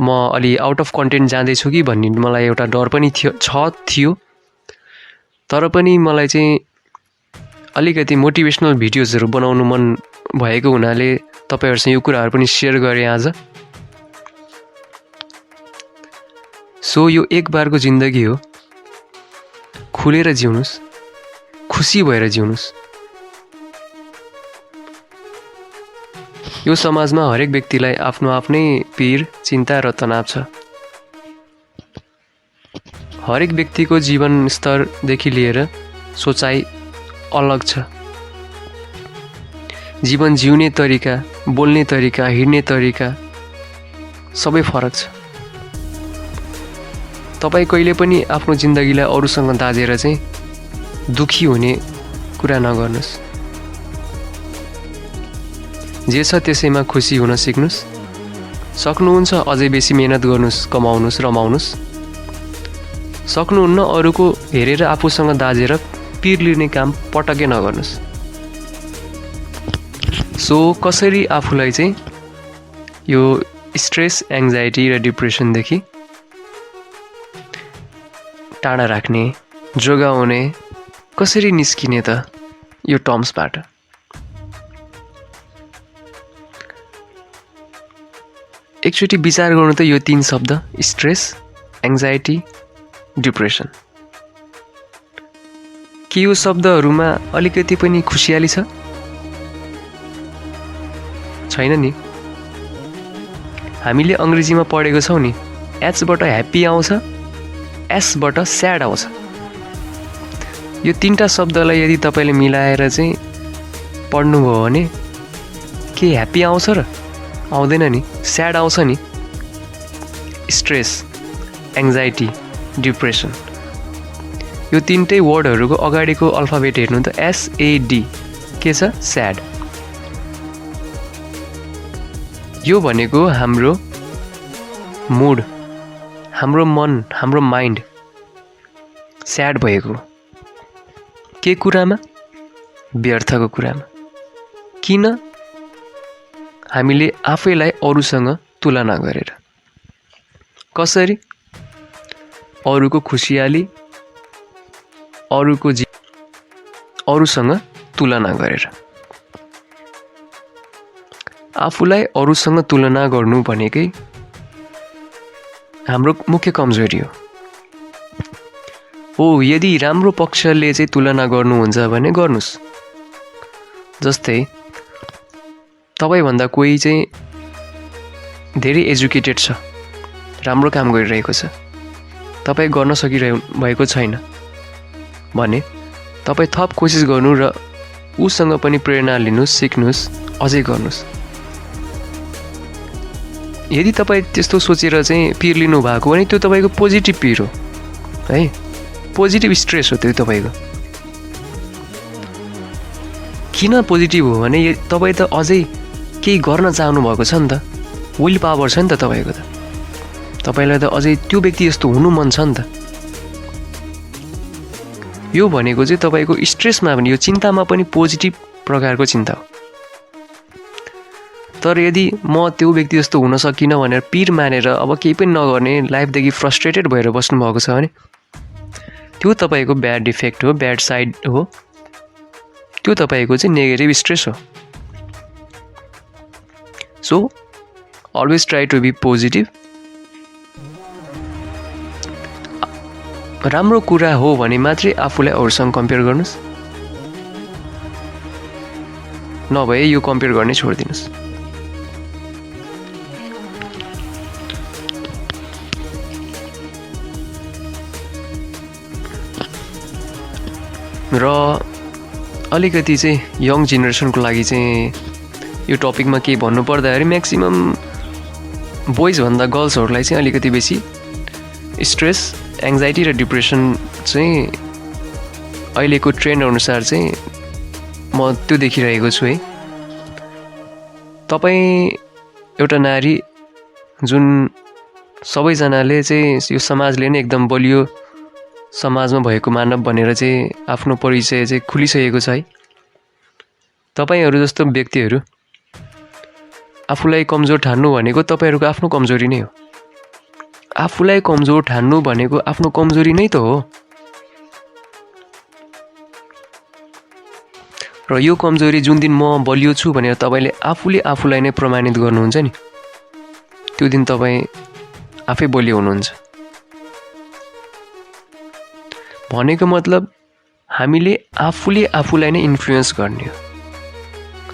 म अलि आउट अफ कन्टेन्ट जाँदैछु कि भन्ने मलाई एउटा डर पनि थियो। तर पनि मलाई चाहिँ अलिकति मोटिभेसनल भिडियोजहरू बनाउनु मन भएको हुनाले तपाईँहरूसँग यो कुराहरू पनि सेयर गरेँ आज। सो यो एक बारको जिन्दगी हो, खुलेर जिउनुहोस्, खुसी भएर जिउनुहोस्। यो समाजमा हरेक व्यक्तिलाई आफ्नो आफ्नै पीर, चिन्ता र तनाव छ। हरेक व्यक्तिको जीवन स्तरदेखि लिएर सोचाइ अलग छ। जीवन जिउने तरिका, बोल्ने तरिका, हिँड्ने तरिका सबै फरक छ। तपाईँ कहिले पनि आफ्नो जिन्दगीलाई अरूसँग दाजेर चाहिँ दुखी हुने कुरा नगर्नुहोस्। जे छ त्यसैमा खुसी हुन सिक्नुहोस्। सक्नुहुन्छ अझै बेसी मेहनत गर्नुहोस्, कमाउनुहोस्, रमाउनुहोस्। सक्नुहुन्न अरूको हेरेर आफूसँग दाजेर पिर लिने काम पटक्कै नगर्नुहोस्। सो कसरी आफूलाई चाहिँ यो स्ट्रेस, एङ्जाइटी र डिप्रेसनदेखि टाढा राख्ने, जोगाउने, कसरी निस्किने त यो टर्म्सबाट। एकचोटि विचार गर्नु त यो 3 शब्द, स्ट्रेस, एङ्जाइटी, डिप्रेसन। के यो शब्दहरूमा अलिकति पनि खुसियाली छ? छैन नि। हामीले अङ्ग्रेजीमा पढेको छौँ नि, एचबाट ह्याप्पी आउँछ, एसबाट स्याड आउँछ। यो 3टा शब्दलाई यदि तपाईँले मिलाएर चाहिँ पढ्नुभयो भने के ह्याप्पी आउँछ र? आउँदैन नि, स्याड आउँछ नि। स्ट्रेस, एङ्जाइटी, डिप्रेसन, यो 3टै वर्डहरूको अगाडिको अल्फाबेट हेर्नु त SAD के छ? स्याड। यो भनेको हाम्रो मुड, हाम्रो मन, हाम्रो माइन्ड स्याड भएको। के कुरामा? व्यर्थको कुरामा। किन हामीले आफैलाई अरूसँग तुलना गरेर? कसरी? अरूको खुसियाली, अरूसँग तुलना गरेर। आफूलाई अरूसँग तुलना गर्नु भनेकै हाम्रो मुख्य कमजोरी हो। यदि राम्रो पक्षले चाहिँ तुलना गर्नुहुन्छ भने गर्नुस्। जस्तै तपाईभन्दा कोही चाहिँ धेरै एजुकेटेड छ, राम्रो काम गरिरहेको छ, तपाईँ गर्न सकिरहेको छैन भने तपाईँ थप कोसिस गर्नु र उसँग पनि प्रेरणा लिनुहोस्, सिक्नुहोस्, अझै गर्नुहोस्। यदि तपाईँ त्यस्तो सोचेर चाहिँ पिर लिनु भएको भने त्यो तपाईँको पोजिटिभ पिर हो है, पोजिटिभ स्ट्रेस हो त्यो तपाईँको। किन पोजिटिभ हो भने तपाईँ त अझै केही गर्न चाहनु भएको छ नि त, विल पावर छ नि त तपाईँको त, तपाईँलाई त अझै त्यो व्यक्ति जस्तो हुनु मन छ नि त। यो भनेको चाहिँ तपाईँको स्ट्रेसमा पनि, यो चिन्तामा पनि पोजिटिभ प्रकारको चिन्ता हो। तर यदि म त्यो व्यक्ति जस्तो हुन सकिनँ भनेर पिर मानेर अब केही पनि नगर्ने, लाइफदेखि फ्रस्ट्रेटेड भएर बस्नुभएको छ भने त्यो तपाईँको ब्याड इफेक्ट हो, ब्याड साइड हो, त्यो तपाईँको चाहिँ नेगेटिभ स्ट्रेस हो। So always try to be positive. राम्रो कुरा हो भने मात्रै आफूलाई अरूसँग कम्पेयर गर्नुहोस्, नभए यो कम्पेयर गर्ने छोडिदिनुहोस्। र अलिकति चाहिँ यङ जेनेरेसनको लागि चाहिँ यो टपिकमा केही भन्नुपर्दाखेरि म्याक्सिमम बोइजभन्दा गर्ल्सहरूलाई चाहिँ अलिकति बेसी स्ट्रेस, एङ्जाइटी र डिप्रेसन चाहिँ अहिलेको ट्रेन्ड अनुसार चाहिँ म त्यो देखिरहेको छु है। तपाईँ एउटा नारी जुन सबैजनाले चाहिँ यो समाजले नै एकदम बलियो समाजमा भएको मानव भनेर चाहिँ आफ्नो परिचय चाहिँ खुलिसकेको छ है। तपाईँहरू जस्तो व्यक्तिहरू आफूलाई कमजोर ठान्नु भनेको तपाईँहरूको आफ्नो कमजोरी नै हो। आफूलाई कमजोर ठान्नु भनेको आफ्नो कमजोरी नै त हो। र यो कमजोरी जुन दिन म बलियो छु भनेर तपाईँले आफूले आफूलाई नै प्रमाणित गर्नुहुन्छ नि, त्यो दिन तपाईँ आफै बलियो हुनुहुन्छ। भनेको मतलब हामीले आफूले आफूलाई नै इन्फ्लुएन्स गर्ने हो।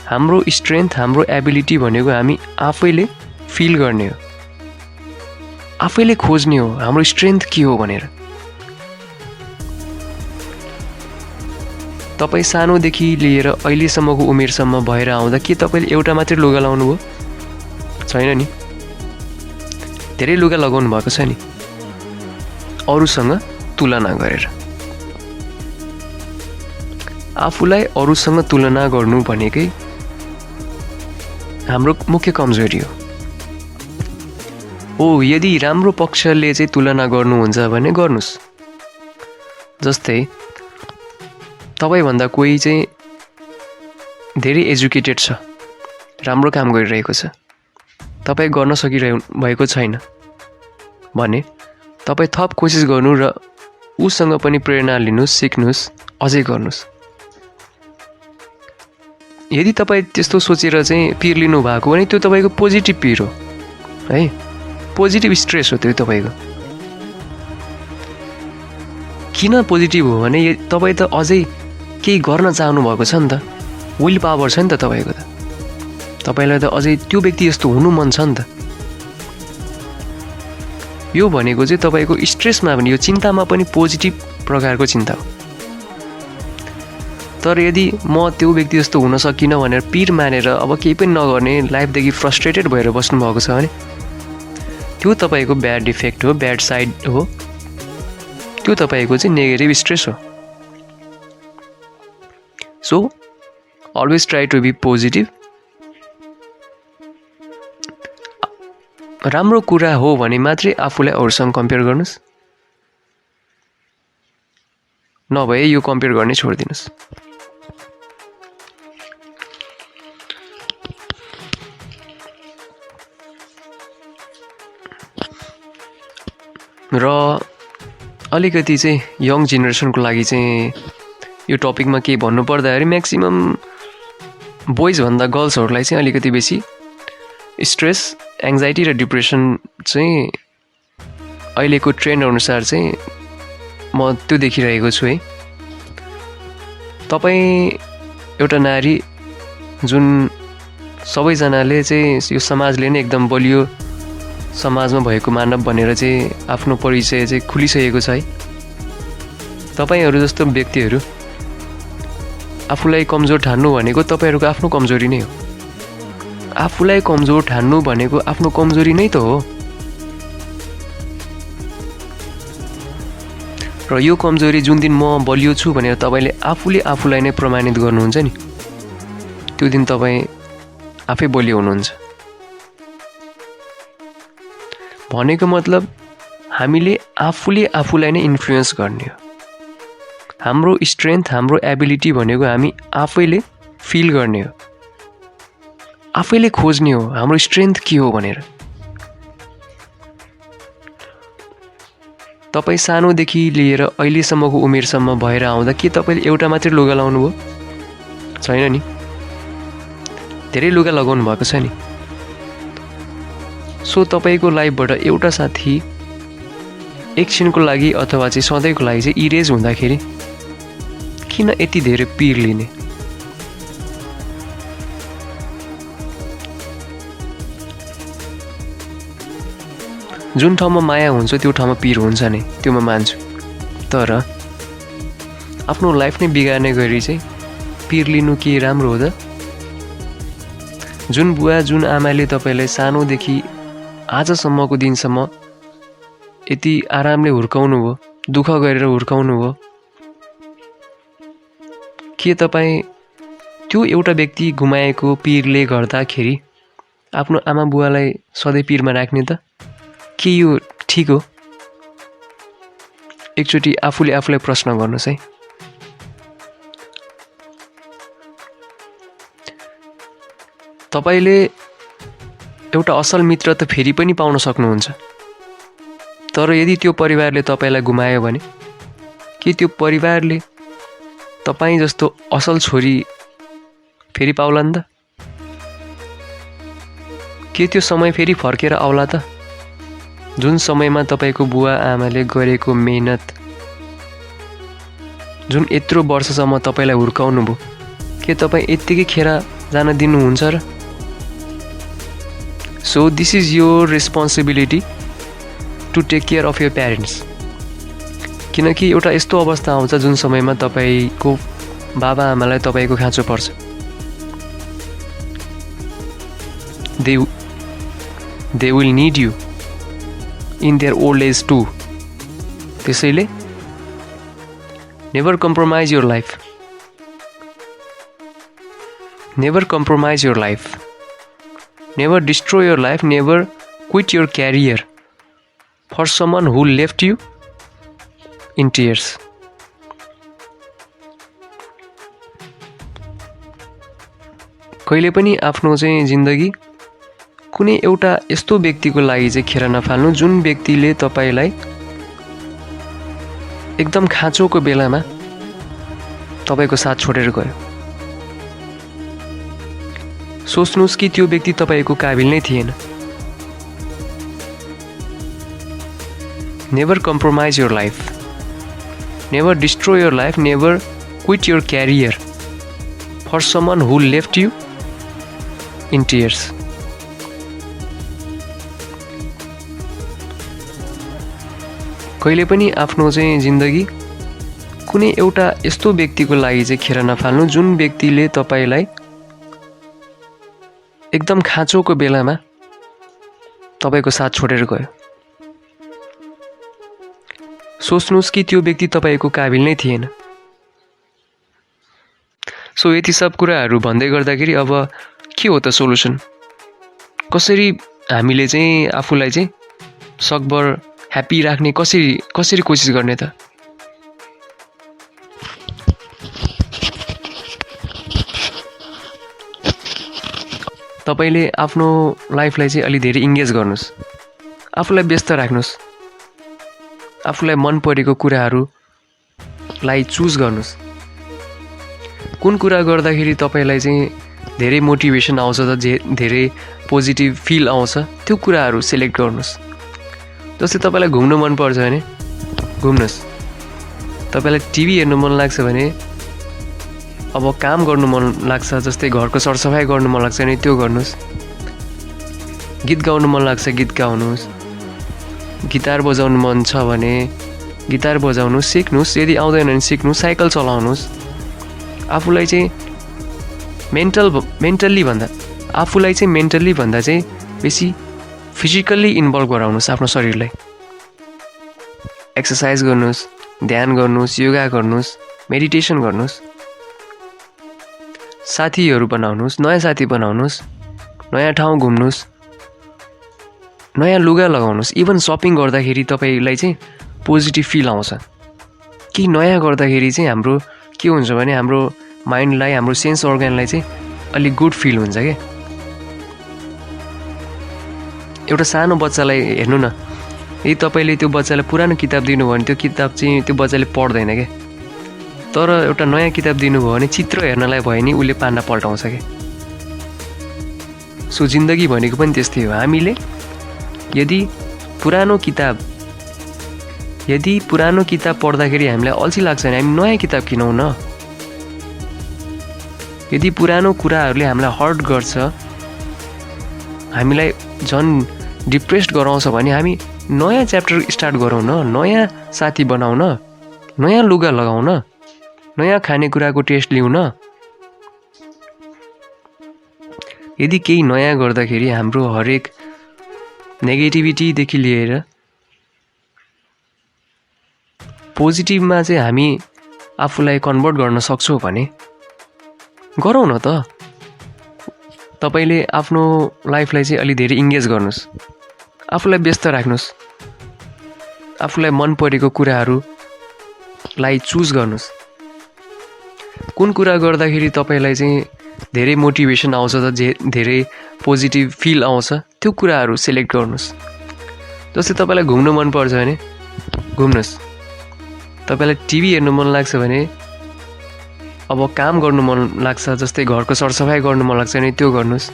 हाम्रो स्ट्रेन्थ, हाम्रो एबिलिटी भनेको हामी आफैले फिल गर्ने हो, आफैले खोज्ने हो हाम्रो स्ट्रेन्थ के हो भनेर। तपाईँ सानोदेखि लिएर अहिलेसम्मको उमेरसम्म भएर आउँदा के तपाईँले एउटा मात्रै लुगा लाउनु भयो? छैन नि, धेरै लुगा लगाउनु भएको छ नि, अरूसँग तुलना गरेर। आफूलाई अरूसँग तुलना गर्नु भनेकै हाम्रो मुख्य कमजोरी हो। यदि राम्रो पक्षले चाहिँ तुलना गर्नुहुन्छ भने गर्नुस्। जस्तै तपाईभन्दा कोही चाहिँ धेरै एजुकेटेड छ, राम्रो काम गरिरहेको छ, तपाईँ गर्न सकिरहेको छैन भने तपाईँ थप कोसिस गर्नु र उसँग पनि प्रेरणा लिनुहोस्, सिक्नुहोस्, अझै गर्नुहोस्। यदि तपाईँ त्यस्तो सोचेर चाहिँ पिर लिनु भएको भने त्यो तपाईँको पोजिटिभ पिर हो है, पोजिटिभ स्ट्रेस हो त्यो तपाईँको। किन पोजिटिभ हो भने तपाईँ त अझै केही गर्न चाहनु भएको छ नि त, विल पावर छ नि त तपाईँको त, तपाईँलाई त अझै त्यो व्यक्ति जस्तो हुनु मन छ नि त। यो भनेको चाहिँ तपाईँको स्ट्रेसमा पनि, यो चिन्तामा पनि पोजिटिभ प्रकारको चिन्ता हो। तर यदि म त्यो व्यक्ति जस्तो हुन सकिनँ भनेर पिर मानेर अब केही पनि नगर्ने, लाइफदेखि फ्रस्ट्रेटेड भएर बस्नुभएको छ भने त्यो तपाईँको ब्याड इफेक्ट हो, ब्याड साइड हो, त्यो तपाईँको चाहिँ नेगेटिभ स्ट्रेस हो। So always try to be positive. राम्रो कुरा हो भने मात्रै आफूलाई अरूसँग कम्पेयर गर्नुहोस्, नभए यो कम्पेयर गर्ने छोडिदिनुहोस्। र अलिकति चाहिँ यङ जेनेरेसनको लागि चाहिँ यो टपिकमा के भन्नु पर्दाखेरि म्याक्सिमम बोइजभन्दा गर्ल्सहरूलाई चाहिँ अलिकति बेसी स्ट्रेस एङ्जाइटी र डिप्रेसन चाहिँ अहिलेको ट्रेन्ड अनुसार चाहिँ म त्यो देखिरहेको छु है। तपाईँ एउटा नारी जुन सबैजनाले चाहिँ यो समाजले नै एकदम बलियो समाजमा भएको मानव भनेर चाहिँ आफ्नो परिचय चाहिँ खुलिसकेको छ है। तपाईँहरू जस्तो व्यक्तिहरू आफूलाई कमजोर ठान्नु भनेको तपाईँहरूको आफ्नो कमजोरी नै हो। आफूलाई कमजोर ठान्नु भनेको आफ्नो कमजोरी नै त हो। र यो कमजोरी जुन दिन म बलियो छु भनेर तपाईँले आफूले आफूलाई नै प्रमाणित गर्नुहुन्छ नि, त्यो दिन तपाईँ आफै बलियो हुनुहुन्छ। भनेको मतलब हामीले आफूले आफूलाई नै इन्फ्लुएन्स गर्ने हो। हाम्रो स्ट्रेन्थ हाम्रो एबिलिटी भनेको हामी आफैले फिल गर्ने हो, आफैले खोज्ने हो हाम्रो स्ट्रेन्थ के हो भनेर। तपाईँ सानोदेखि लिएर अहिलेसम्मको उमेरसम्म भएर आउँदा के तपाईँले एउटा मात्रै लुगा लाउनु भयो? छैन नि, धेरै लुगा लगाउनु भएको छ नि। सो तपाईँको लाइफबाट एउटा साथी एकछिनको लागि अथवा चाहिँ सधैँको लागि चाहिँ इरेज हुँदाखेरि किन यति धेरै पिर लिने? जुन ठाउँमा माया हुन्छ त्यो ठाउँमा पिर हुन्छ नै, त्यो म मान्छु। तर आफ्नो लाइफ नै बिगार्ने गरी चाहिँ पिर लिनु के राम्रो हो त? जुन बुवा जुन आमाले तपाईँलाई सानोदेखि आजसम्मको दिनसम्म यति आरामले हुर्काउनु भयो, दुःख गरेर हुर्काउनु भयो, के तपाईँ त्यो एउटा व्यक्ति गुमाएको पिरले गर्दाखेरि आफ्नो आमा बुवालाई सधैँ पिरमा राख्ने त? के यो ठिक हो? एकचोटि आफूले आफूलाई प्रश्न गर्नुहोस् है। तपाईँले एउटा असल मित्र त फेरि पनि पाउन सक्नुहुन्छ, तर यदि त्यो परिवारले तपाईँलाई गुमायो भने के त्यो परिवारले तपाईँ जस्तो असल छोरी फेरि पाउला नि त? के त्यो समय फेरि फर्केर आउला त? जुन समयमा तपाईँको बुवा आमाले गरेको मेहनत, जुन यत्रो वर्षसम्म तपाईँलाई हुर्काउनु भयो, के तपाईँ यत्तिकै खेर जान दिनुहुन्छ र? So this is your responsibility to take care of your parents. किनकि एउटा यस्तो अवस्था आउँछ जुन समयमा तपाईँको बाबा आमालाई तपाईँको खाँचो पर्छ। They will need you in their old age too. त्यसैले never compromise your life, never compromise your life, never destroy your life, never quit your career for someone who left you in tears. कहिले पनि आफ्नो चाहिँ जिन्दगी कुनै एउटा यस्तो व्यक्तिको लागि चाहिँ खेर नफाल्नु जुन व्यक्तिले तपाईँलाई एकदम खाँचोको बेलामा तपाईँको साथ छोडेर गयो। सोच्नुहोस् कि त्यो व्यक्ति तपाईँको काबिल नै थिएन। Never compromise your life, never destroy your life, never quit your career for someone who left you in tears. कहिले पनि आफ्नो चाहिँ जिन्दगी कुनै एउटा यस्तो व्यक्तिको लागि चाहिँ खेर नफाल्नु जुन व्यक्तिले तपाईँलाई एकदम खाँचोको बेलामा तपाईँको साथ छोडेर गयो। सोच्नुहोस् कि त्यो व्यक्ति तपाईँको काबिल नै थिएन। सो यति सब कुराहरू भन्दै गर्दाखेरि अब के हो त सोल्युसन? कसरी हामीले चाहिँ आफूलाई चाहिँ सकभर ह्याप्पी राख्ने कसरी कोसिस गर्ने त? तपाईले आफ्नो लाइफलाई चाहिँ अलि धेरै इन्गेज गर्नुहोस्, आफूलाई व्यस्त राख्नुहोस्। आफूलाई मन परेको कुराहरूलाई चुज गर्नुहोस्। कुन कुरा गर्दाखेरि तपाईँलाई चाहिँ धेरै मोटिभेसन आउँछ त धेरै पोजिटिभ फिल आउँछ त्यो कुराहरू सिलेक्ट गर्नुहोस्। जस्तै तपाईँलाई घुम्नु मनपर्छ भने घुम्नुहोस्। तपाईँलाई टिभी हेर्नु मन लाग्छ भने अब काम गर्नु मन लाग्छ जस्तै घरको सरसफाइ गर्नु मन लाग्छ भने त्यो गर्नुहोस्। गीत गाउनु मन लाग्छ गीत गाउनुहोस्। गिटार बजाउनु मन छ भने गिटार बजाउनुहोस्, सिक्नुहोस्। यदि आउँदैन भने सिक्नुहोस्। साइकल चलाउनुहोस्। आफूलाई चाहिँ मेन्टल्ली भन्दा चाहिँ बेसी फिजिकल्ली इन्भल्भ गराउनुहोस् आफ्नो शरीरलाई। एक्सर्साइज गर्नुहोस्, ध्यान गर्नुहोस्, योगा गर्नुहोस्, मेडिटेसन गर्नुहोस्। साथीहरू बनाउनुहोस्, नयाँ साथी बनाउनुहोस्, नयाँ ठाउँ घुम्नुहोस्, नयाँ लुगा लगाउनुहोस्। इभन सपिङ गर्दाखेरि तपाईँलाई चाहिँ पोजिटिभ फिल आउँछ कि नयाँ गर्दाखेरि चाहिँ हाम्रो के हुन्छ भने हाम्रो माइन्डलाई, हाम्रो सेन्स अर्गनलाई चाहिँ अलिक गुड फिल हुन्छ क्या। एउटा सानो बच्चालाई हेर्नु न, यदि तपाईँले त्यो बच्चालाई पुरानो किताब दिनुभयो भने त्यो किताब चाहिँ त्यो बच्चाले पढ्दैन क्या। तर एउटा नयाँ किताब दिनुभयो भने चित्र हेर्नलाई भयो नि उसले पाना पल्टाउँछ क्या। सो जिन्दगी भनेको पनि त्यस्तै हो। हामीले यदि पुरानो किताब पढ्दाखेरि हामीलाई अल्छी लाग्छ भने हामी नयाँ किताब किनौँ न। यदि पुरानो कुराहरूले हामीलाई हर्ट गर्छ, हामीलाई झन् डिप्रेस्ड गराउँछ भने हामी नयाँ च्याप्टर स्टार्ट गरौँ न। नयाँ साथी बनाऊ न, नयाँ लुगा लगाऊ न, नयाँ खानेकुराको टेस्ट लिउँ न। यदि केही नयाँ गर्दाखेरि हाम्रो हरेक नेगेटिभिटीदेखि लिएर पोजिटिभमा चाहिँ हामी आफूलाई कन्भर्ट गर्न सक्छौँ भने गरौँ न त। तपाईँले आफ्नो लाइफलाई चाहिँ अलि धेरै इङ्गेज गर्नुहोस्। आफूलाई व्यस्त राख्नुहोस्। आफूलाई मन परेको कुराहरूलाई चुज गर्नुहोस्। कुन कुरा गर्दाखेरि तपाईँलाई चाहिँ धेरै मोटिभेसन आउँछ त धेरै पोजिटिभ फिल आउँछ त्यो कुराहरू सिलेक्ट गर्नुहोस्। जस्तै तपाईँलाई घुम्नु मनपर्छ भने घुम्नुहोस्। तपाईँलाई टिभी हेर्नु मन लाग्छ भने अब काम गर्नु मन लाग्छ जस्तै घरको सरसफाइ गर्नु मन लाग्छ भने त्यो गर्नुहोस्।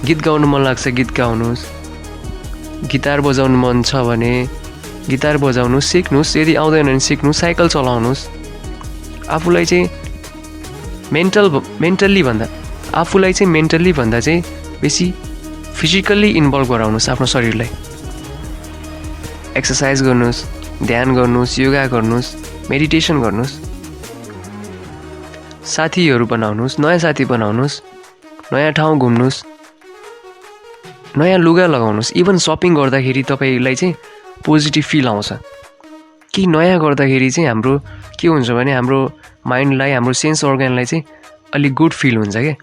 गीत गाउनु मन लाग्छ गीत गाउनुहोस्। गिटार बजाउनु मन छ भने गिटार बजाउनुहोस्, सिक्नुहोस्। यदि आउँदैन भने सिक्नुहोस्। साइकल चलाउनुहोस्। आफूलाई चाहिँ मेन्टल्ली भन्दा चाहिँ बेसी फिजिकल्ली इन्भल्भ गराउनुहोस् आफ्नो शरीरलाई। एक्सर्साइज गर्नुहोस्, ध्यान गर्नुहोस्, योगा गर्नुहोस्, मेडिटेसन गर्नुहोस्। साथीहरू बनाउनुहोस्, नयाँ साथी बनाउनुहोस्, नयाँ ठाउँ घुम्नुहोस्, नयाँ लुगा लगाउनुहोस्। इभन सपिङ गर्दाखेरि तपाईँलाई चाहिँ पोजिटिभ फिल आउँछ कि नयाँ गर्दाखेरि चाहिँ हाम्रो के हुन्छ भने हाम्रो माइन्डलाई, हाम्रो सेन्स अर्गनलाई चाहिँ अलिक गुड फिल हुन्छ क्या।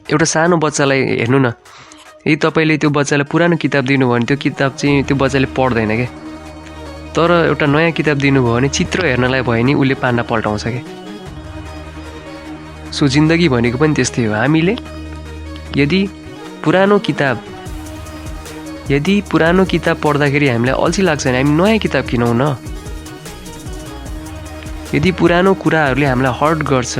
एउटा सानो बच्चालाई हेर्नु न, यदि तपाईँले त्यो बच्चालाई पुरानो किताब दिनुभयो भने त्यो किताब चाहिँ त्यो बच्चाले पढ्दैन क्या। तर एउटा नयाँ किताब दिनुभयो भने चित्र हेर्नलाई भयो नि उसले पाना पल्टाउँछ क्या। सो जिन्दगी भनेको पनि त्यस्तै हो। हामीले यदि पुरानो किताब पढ्दाखेरि हामीलाई अल्छी लाग्छ भने हामी नयाँ किताब किनौँ न। यदि पुरानो कुराहरूले हामीलाई हर्ट गर्छ,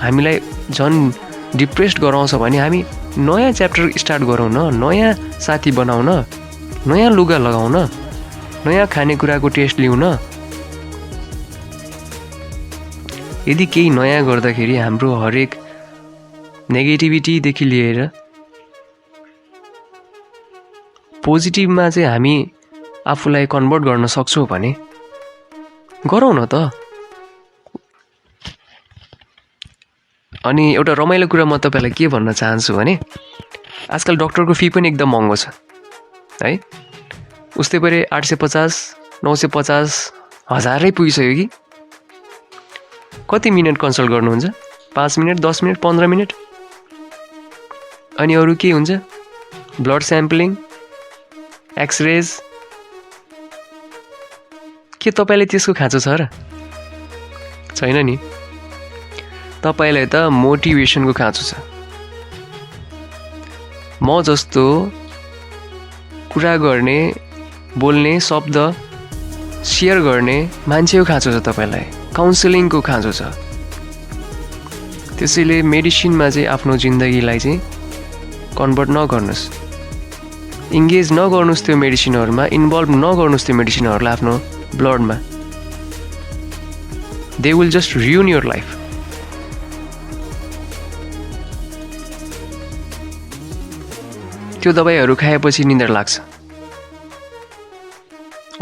हामीलाई झन् डिप्रेस्ड गराउँछ भने हामी नयाँ च्याप्टर स्टार्ट गरौँ न। नयाँ साथी बनाऊ न, नयाँ लुगा लगाऊ न, नयाँ खानेकुराको टेस्ट लिउँ न। यदि केही नयाँ गर्दाखेरि हाम्रो हरेक नेगेटिभिटीदेखि लिएर पोजिटिभमा चाहिँ हामी आफूलाई कन्भर्ट गर्न सक्छौँ भने गरौँ न त। अनि एउटा रमाइलो कुरा म तपाईँलाई के भन्न चाहन्छु भने आजकल डक्टरको फी पनि एकदम महँगो छ है। उस्तै परे 850, 950, 1000 पुगिसक्यो कि। कति मिनट कन्सल्ट गर्नुहुन्छ? 5 मिनट, 10 मिनट, 15 मिनट। अनि अरू के हुन्छ? Blood sampling, X-rays. के तपाईँले त्यसको खाँचो छ र? छैन नि। तपाईँलाई त मोटिभेसनको खाँचो छ। म जस्तो कुरा गर्ने, बोल्ने, शब्द सेयर गर्ने मान्छेको खाँचो छ तपाईँलाई, काउन्सिलिङको खाँचो छ। त्यसैले मेडिसिनमा चाहिँ आफ्नो जिन्दगीलाई चाहिँ कन्भर्ट नगर्नुहोस्, इङ्गेज नगर्नुहोस् त्यो मेडिसिनहरूमा, इन्भल्भ नगर्नुहोस् त्यो मेडिसिनहरूलाई आफ्नो ब्लडमा। They will just ruin your life. त्यो दबाईहरू खाएपछि निन्द्रा लाग्छ,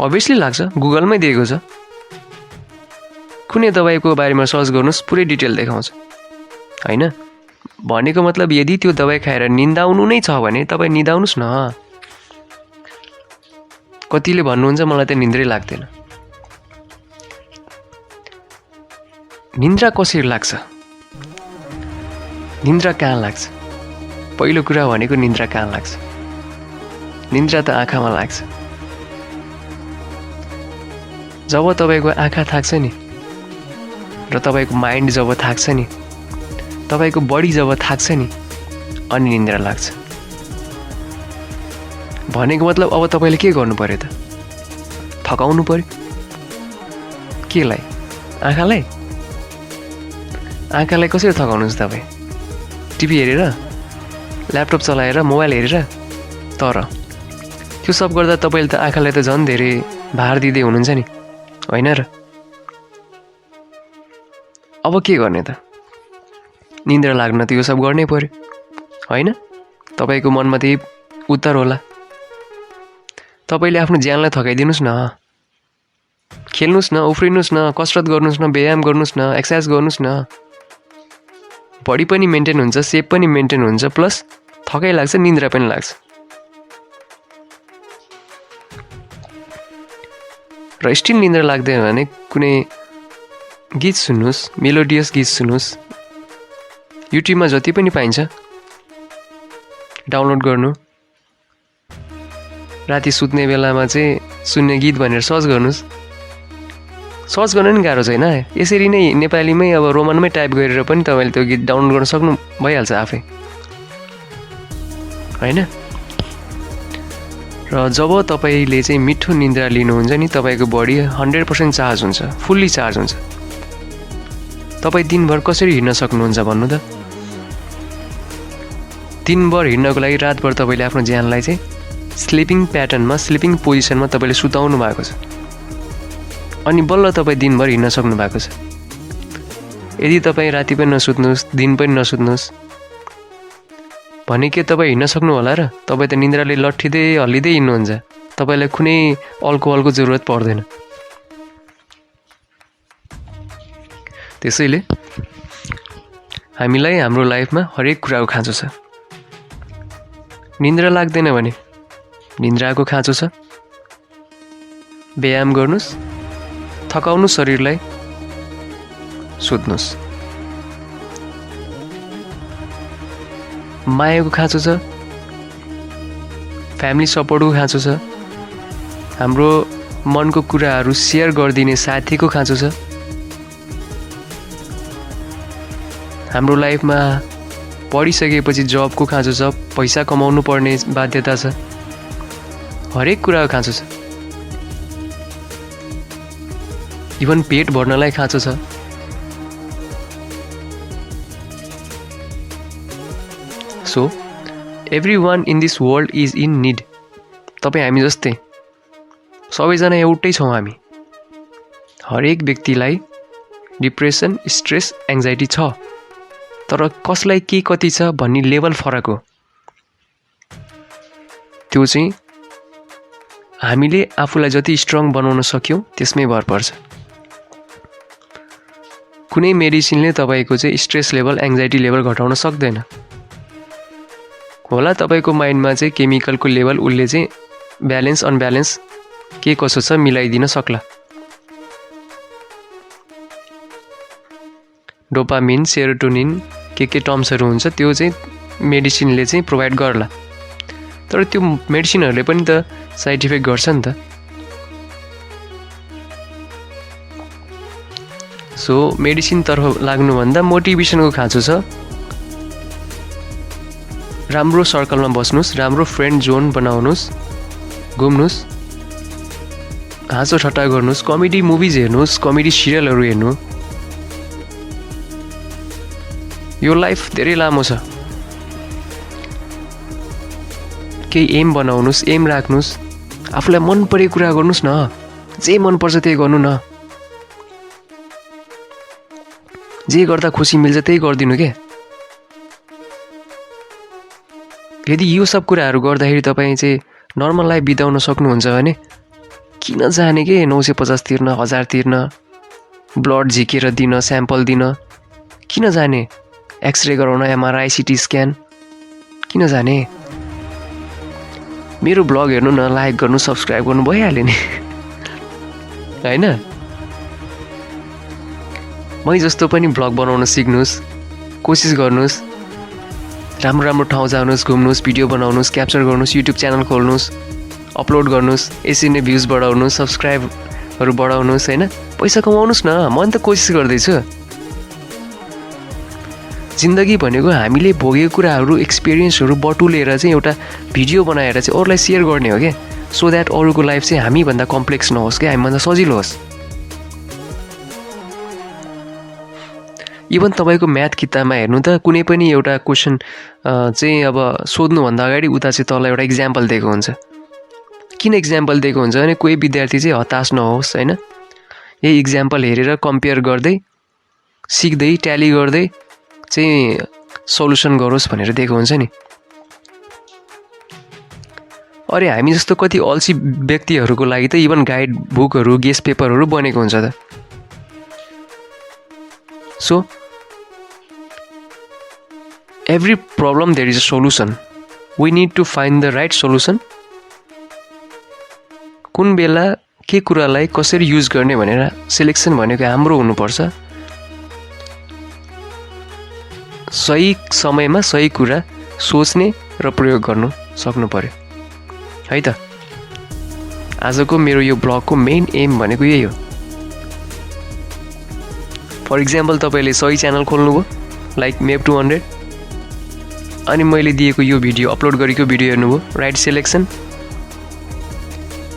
अभियसली लाग्छ, गुगलमै दिएको छ। कुनै दबाईको बारेमा सर्च गर्नुहोस्, पुरै डिटेल देखाउँछ होइन। भनेको मतलब यदि त्यो दबाई खाएर निन्दाउनु नै छ भने तपाईँ निदाउनुहोस् न। कतिले भन्नुहुन्छ मलाई त निन्द्रै लाग्दैन। निन्द्रा कसरी लाग्छ? निन्द्रा कहाँ लाग्छ? पहिलो कुरा भनेको निन्द्रा कहाँ लाग्छ? निन्द्रा त आँखामा लाग्छ। जब तपाईँको आँखा थाक्छ नि र तपाईँको माइन्ड जब थाक्छ नि, तपाईँको बडी जब थाक्छ नि, अनि निन्द्रा लाग्छ। भनेको मतलब अब तपाईँले के गर्नु पर्यो त? थकाउनु पर्यो। केलाई? आँखालाई? आँखालाई कसरी थकाउनुहुन्छ तपाईँ? टिभी हेरेर, ल्यापटप चलाएर, मोबाइल हेरेर? तर त्यो सब गर्दा तपाईँले त आँखालाई त झन् धेरै भार दिँदै हुनुहुन्छ नि, होइन र? अब के गर्ने त? निन्द्रा लाग्न त यो सब गर्नै पर्यो, होइन? तपाईँको मनमा त्यही उत्तर होला। तपाईँले आफ्नो ज्यानलाई थकाइदिनुहोस् न, खेल्नुहोस् न, उफ्रिनुहोस् न, कसरत गर्नुहोस् न, व्यायाम गर्नुहोस् न, एक्सर्साइज गर्नुहोस् न। बडी पनि मेन्टेन हुन्छ, सेप पनि मेन्टेन हुन्छ, प्लस थकाइ लाग्छ, निन्द्रा पनि लाग्छ। र स्टिल निन्द्रा लाग्दैन भने कुनै गीत सुन्नुहोस्, मेलोडियस गीत सुन्नुहोस्। युट्युबमा जति पनि पाइन्छ डाउनलोड गर्नु, राति सुत्ने बेलामा चाहिँ सुन्ने गीत भनेर सर्च गर्नुहोस्। सर्च गर्न नि गाह्रो छैन, यसरी नै नेपालीमै अब रोमनमै टाइप गरेर पनि तपाईँले त्यो गीत डाउनलोड गर्न सक्नु भइहाल्छ आफै, होइन? र जब तपाईँले चाहिँ मिठो निन्द्रा लिनुहुन्छ नि, तपाईँको बडी 100% चार्ज हुन्छ, फुल्ली चार्ज हुन्छ। तपाईँ दिनभर कसरी हिँड्न सक्नुहुन्छ भन्नु त? दिनभर हिँड्नको लागि रातभर तपाईँले आफ्नो ज्यानलाई चाहिँ स्लिपिङ प्याटर्नमा, स्लिपिङ पोजिसनमा तपाईँले सुताउनु भएको छ, अनि बल्ल तपाईँ दिनभर हिँड्न सक्नु भएको छ। यदि तपाईँ राति पनि नसुत्नुहोस्, दिन पनि नसुत्नुहोस् भने के तपाईँ हिँड्न सक्नु होला र? तपाईँ त निन्द्राले लट्ठिँदै हल्लिँदै हिँड्नुहुन्छ, तपाईँलाई कुनै अल्कोहलको जरुरत पर्दैन। त्यसैले हामीलाई हाम्रो लाइफमा हरेक कुराको खाँचो छ। निन्द्रा लाग्दैन भने निन्द्राको खाँचो छ। व्यायाम गर्नुहोस्, थकाउनुहोस् शरीरलाई, सुत्नुहोस्। मायाको खाँचो छ, फ्यामिली सपोर्टको खाँचो छ, हाम्रो मनको कुराहरू सेयर गरिदिने साथीको खाँचो छ, हाम्रो लाइफमा पढिसकेपछि जबको खाँचो छ, पैसा कमाउनु पर्ने बाध्यता छ, हरेक कुराको खाँचो छ। इभन पेट भर्नलाई खाँचो छ। So every one in this world is in need. तपाईँ हामी जस्तै सबैजना एउटै छौँ हामी। हरेक व्यक्तिलाई डिप्रेसन, स्ट्रेस, एङ्जाइटी छ, तर कसलाई के कति छ भन्ने लेभल फरक हो। त्यो चाहिँ हामीले आफूलाई जति स्ट्रङ बनाउन सक्यौँ त्यसमै भर पर्छ। कुनै मेडिसिनले तपाईँको चाहिँ स्ट्रेस लेभल, एङ्जाइटी लेभल घटाउन सक्दैन। होला तपाईँको माइन्डमा चाहिँ केमिकलको लेभल उसले चाहिँ ब्यालेन्स अनब्यालेन्स के कसो छ मिलाइदिन सक्ला। डोपामिन, सेरोटोनिन के टर्म्सहरू हुन्छ त्यो चाहिँ मेडिसिनले चाहिँ प्रोभाइड गर्ला, तर त्यो मेडिसिनहरूले पनि त साइड इफेक्ट गर्छ नि त। सो मेडिसिनतर्फ लाग्नुभन्दा मोटिभेसनको खाँचो छ। राम्रो सर्कलमा बस्नुहोस्, राम्रो फ्रेन्ड जोन बनाउनुहोस्, घुम्नुहोस्, हाँसो ठट्टा गर्नुहोस्, कमेडी मुभिज हेर्नुहोस्, कमेडी सिरियलहरू हेर्नु। यो लाइफ धेरै लामो छ। केही एम बनाउनुहोस्, एम राख्नुहोस्, आफूलाई मन परेको कुरा गर्नुहोस् न, जे मनपर्छ त्यही गर्नु न, जे गर्दा खुसी मिल्छ त्यही गरिदिनु के। यदि यो सब कुराहरू गर्दाखेरि तपाईँ चाहिँ नर्मल लाइफ बिताउन सक्नुहुन्छ भने किन जाने के 950 तिर्न, 1000 तिर्न, ब्लड झिकेर दिन, स्याम्पल दिन, किन जाने एक्सरे गराउन, एमआरआई, सिटी स्क्यान, किन जाने। मेरो ब्लग हेर्नु न, लाइक गर्नु, सब्सक्राइब गर्नु, भइहाल्यो नि होइन। मै जस्तो पनि ब्लग बनाउन सिक्नुहोस्, कोसिस गर्नुहोस्, राम्रो राम्रो ठाउँ जानुहोस्, घुम्नुहोस्, भिडियो बनाउनुहोस्, क्याप्चर गर्नुहोस्, युट्युब च्यानल खोल्नुहोस्, अपलोड गर्नुहोस्, यसरी नै भ्युज बढाउनुहोस्, सब्सक्राइबहरू बढाउनुहोस् होइन, पैसा कमाउनुहोस् न। म नि त कोसिस गर्दैछु। जिन्दगी भनेको हामीले भोगेको कुराहरू, एक्सपिरियन्सहरू बटुलेर चाहिँ एउटा भिडियो बनाएर चाहिँ अरूलाई सेयर गर्ने हो क्या, सो द्याट अरूको लाइफ चाहिँ हामीभन्दा कम्प्लेक्स नहोस् क्या, हामीभन्दा सजिलो होस्। इभन तपाईँको म्याथ किताबमा हेर्नु त कुनै पनि एउटा क्वेसन चाहिँ अब सोध्नुभन्दा अगाडि उता चाहिँ तल एउटा इक्जाम्पल दिएको हुन्छ। किन इक्जाम्पल दिएको हुन्छ भने कोही विद्यार्थी चाहिँ हताश नहोस् होइन, यही इक्जाम्पल हेरेर कम्पेयर गर्दै, सिक्दै, ट्याली गर्दै चाहिँ सल्युसन गरोस् भनेर दिएको हुन्छ नि। अरे हामी जस्तो कति अल्छी व्यक्तिहरूको लागि त इभन गाइड बुकहरू, गेस्ट पेपरहरू बनेको हुन्छ त। So every problem there is a solution. We need to find the right solution. कुन बेला के कुरालाई कसरी युज गर्ने भनेर सिलेक्सन भनेको हाम्रो हुनुपर्छ। सही समयमा सही कुरा सोच्ने र प्रयोग गर्नु सक्नु पर्यो है त। आजको मेरो यो ब्लगको मेन एम भनेको यही हो। फर इक्जाम्पल तपाईँले सही च्यानल खोल्नुभयो लाइक मेप 200, अनि मैले दिएको यो भिडियो, अपलोड गरेको भिडियो हेर्नुभयो, राइट सिलेक्सन,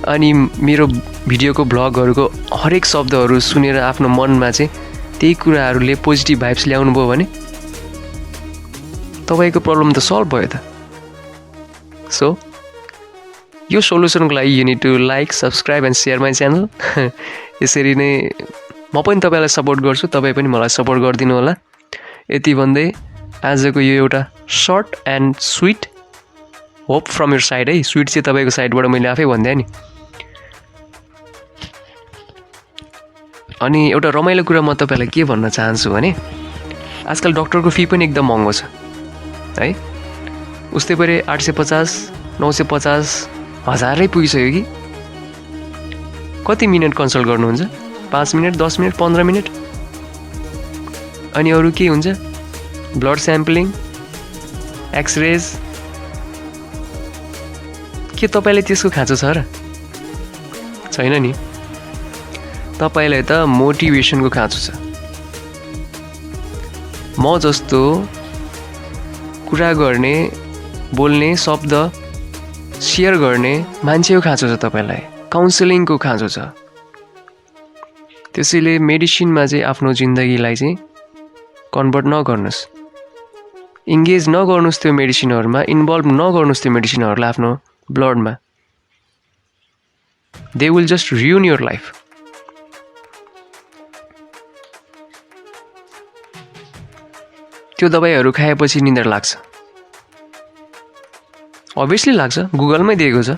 अनि मेरो भिडियोको भ्लगहरूको हरेक शब्दहरू सुनेर आफ्नो मनमा चाहिँ त्यही कुराहरूले पोजिटिभ भाइब्स ल्याउनु भयो भने तपाईँको प्रब्लम त सल्भ भयो त। सो यो सोल्युसनको लागि you need to like, subscribe and share my channel. यसरी नै म पनि तपाईँलाई सपोर्ट गर्छु, तपाईँ पनि मलाई सपोर्ट गरिदिनु होला। यति भन्दै आजको यो एउटा short and sweet hope from your side है, स्विट चाहिँ तपाईँको साइडबाट मैले आफै भनिदिएँ नि। अनि एउटा रमाइलो कुरा म तपाईँलाई के भन्न चाहन्छु भने आजकल डक्टरको फी पनि एकदम महँगो छ है। उस्तै परे 850, 950, 1000 पुगिसक्यो कि। कति मिनट कन्सल्ट गर्नुहुन्छ? 5 मिनट, 10 मिनट, 15 मिनट। अनि अरू के हुन्छ? Blood sampling, X-rays. के तपाईँलाई त्यसको खाँचो छ र? छैन नि। तपाईँलाई त मोटिभेसनको खाँचो छ। म जस्तो कुरा गर्ने, बोल्ने, शब्द सेयर गर्ने मान्छेको खाँचो छ तपाईँलाई, काउन्सिलिङको खाँचो छ। त्यसैले मेडिसिनमा चाहिँ आफ्नो जिन्दगीलाई चाहिँ कन्भर्ट नगर्नुहोस्, इङ्गेज नगर्नुहोस् त्यो मेडिसिनहरूमा, इन्भल्भ नगर्नुहोस् त्यो मेडिसिनहरूलाई आफ्नो ब्लडमा। They will just ruin your life. त्यो दबाईहरू खाएपछि निन्द्रा लाग्छ, अभियसली लाग्छ, गुगलमै दिएको छ।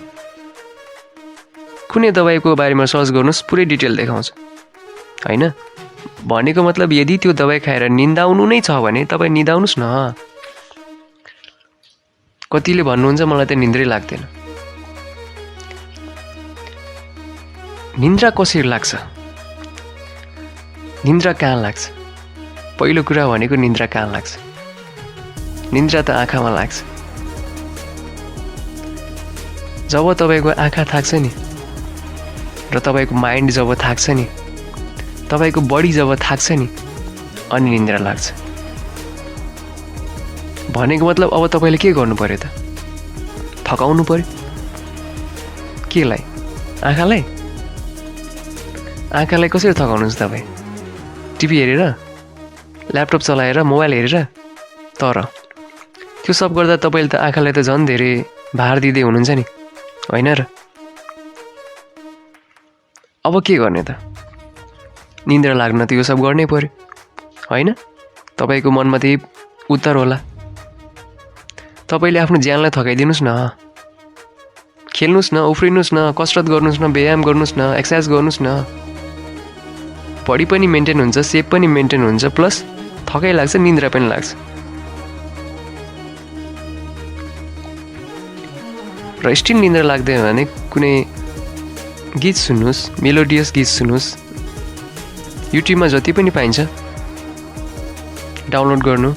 कुनै दबाईको बारेमा सर्च गर्नुहोस्, पुरै डिटेल देखाउँछ होइन। भनेको मतलब यदि त्यो दबाई खाएर निन्दाउनु नै छ भने तपाईँ निदाउनुहोस् न। कतिले भन्नुहुन्छ मलाई त निन्द्रै लाग्दैन। निन्द्रा कसरी लाग्छ? निन्द्रा कहाँ लाग्छ? पहिलो कुरा भनेको निन्द्रा कहाँ लाग्छ? निन्द्रा त आँखामा लाग्छ। जब तपाईँको आँखा थाक्छ नि र तपाईँको माइन्ड जब थाक्छ नि, तपाईँको बडी जब थाक्छ नि, अनि निन्द्रा लाग्छ। भनेको मतलब अब तपाईँले के गर्नु पर्यो त? थकाउनु पर्यो कि केलाई? आँखालाई? आँखालाई कसरी थकाउनुहुन्छ तपाईँ? टिभी हेरेर, ल्यापटप चलाएर, मोबाइल हेरेर? तर त्यो सब गर्दा तपाईँले त आँखालाई त झन् धेरै भार दिँदै हुनुहुन्छ नि, होइन र? अब के गर्ने त? निन्द्रा लाग्न त यो सब गर्नै पर्यो, होइन? तपाईँको मनमा त्यही उत्तर होला। तपाईँले आफ्नो ज्यानलाई थकाइदिनुहोस् न, खेल्नुहोस् न, उफ्रिनुहोस् न, कसरत गर्नुहोस् न, व्यायाम गर्नुहोस् न, एक्सर्साइज गर्नुहोस् न। बडी पनि मेन्टेन हुन्छ, सेप पनि मेन्टेन हुन्छ, प्लस थकाइ लाग्छ, निन्द्रा पनि लाग्छ। र स्टिल निन्द्रा लाग्दैन भने कुनै गीत सुन्नुहोस्, मेलोडियस गीत सुन्नुहोस्। युट्युबमा जति पनि पाइन्छ डाउनलोड गर्नु,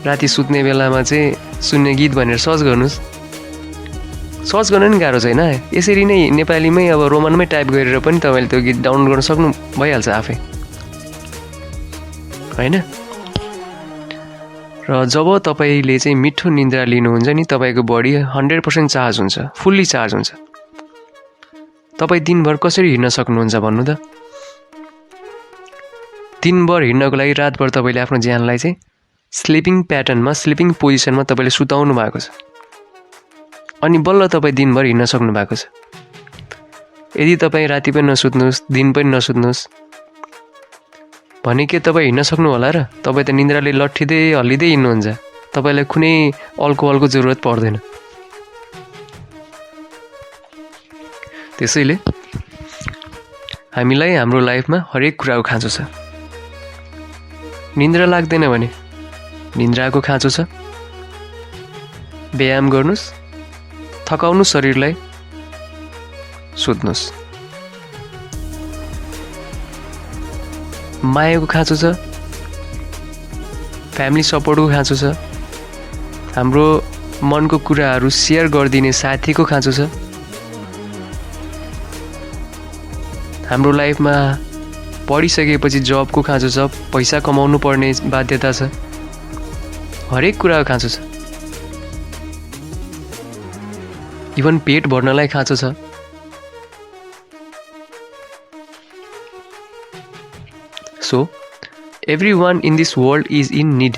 राति सुत्ने बेलामा चाहिँ सुन्ने गीत भनेर सर्च गर्नुहोस्। सर्च गर्न नि गाह्रो छैन, यसरी नै नेपालीमै अब रोमनमै टाइप गरेर पनि तपाईँले त्यो गीत डाउनलोड गर्न सक्नु भइहाल्छ आफै, होइन? र जब तपाईँले चाहिँ मिठो निन्द्रा लिनुहुन्छ नि, तपाईँको बडी 100% चार्ज हुन्छ, फुल्ली चार्ज हुन्छ। तपाईँ दिनभर कसरी हिँड्न सक्नुहुन्छ भन्नु त? दिनभर हिँड्नको लागि रातभर तपाईँले आफ्नो ज्यानलाई चाहिँ स्लिपिङ प्याटर्नमा, स्लिपिङ पोजिसनमा तपाईँले सुताउनु भएको छ, अनि बल्ल तपाईँ दिनभर हिँड्न सक्नु भएको छ। यदि तपाईँ राति पनि नसुत्नुहोस्, दिन पनि नसुत्नुहोस् भने के तपाईँ हिँड्न सक्नु होला र? तपाईँ त निन्द्राले लट्ठिँदै हल्लिँदै हिँड्नुहुन्छ, तपाईँलाई कुनै अल्कोहलको जरुरत पर्दैन। त्यसैले हामीलाई हाम्रो लाइफमा हरेक कुराको खाँचो छ। निन्द्रा लाग्दैन भने निन्द्राको खाँचो छ। व्यायाम गर्नुहोस्, थकाउनु शरीरलाई, सुत्नुहोस्। मायाको खाँचो छ, फ्यामिली सपोर्टको खाँचो छ, हाम्रो मनको कुराहरू सेयर गरिदिने साथीको खाँचो छ, हाम्रो लाइफमा पढिसकेपछि जबको खाँचो छ, पैसा कमाउनु पर्ने बाध्यता छ, हरेक कुराको खाँचो छ। इभन पेट भर्नलाई खाँचो छ। So every one in this world is in need.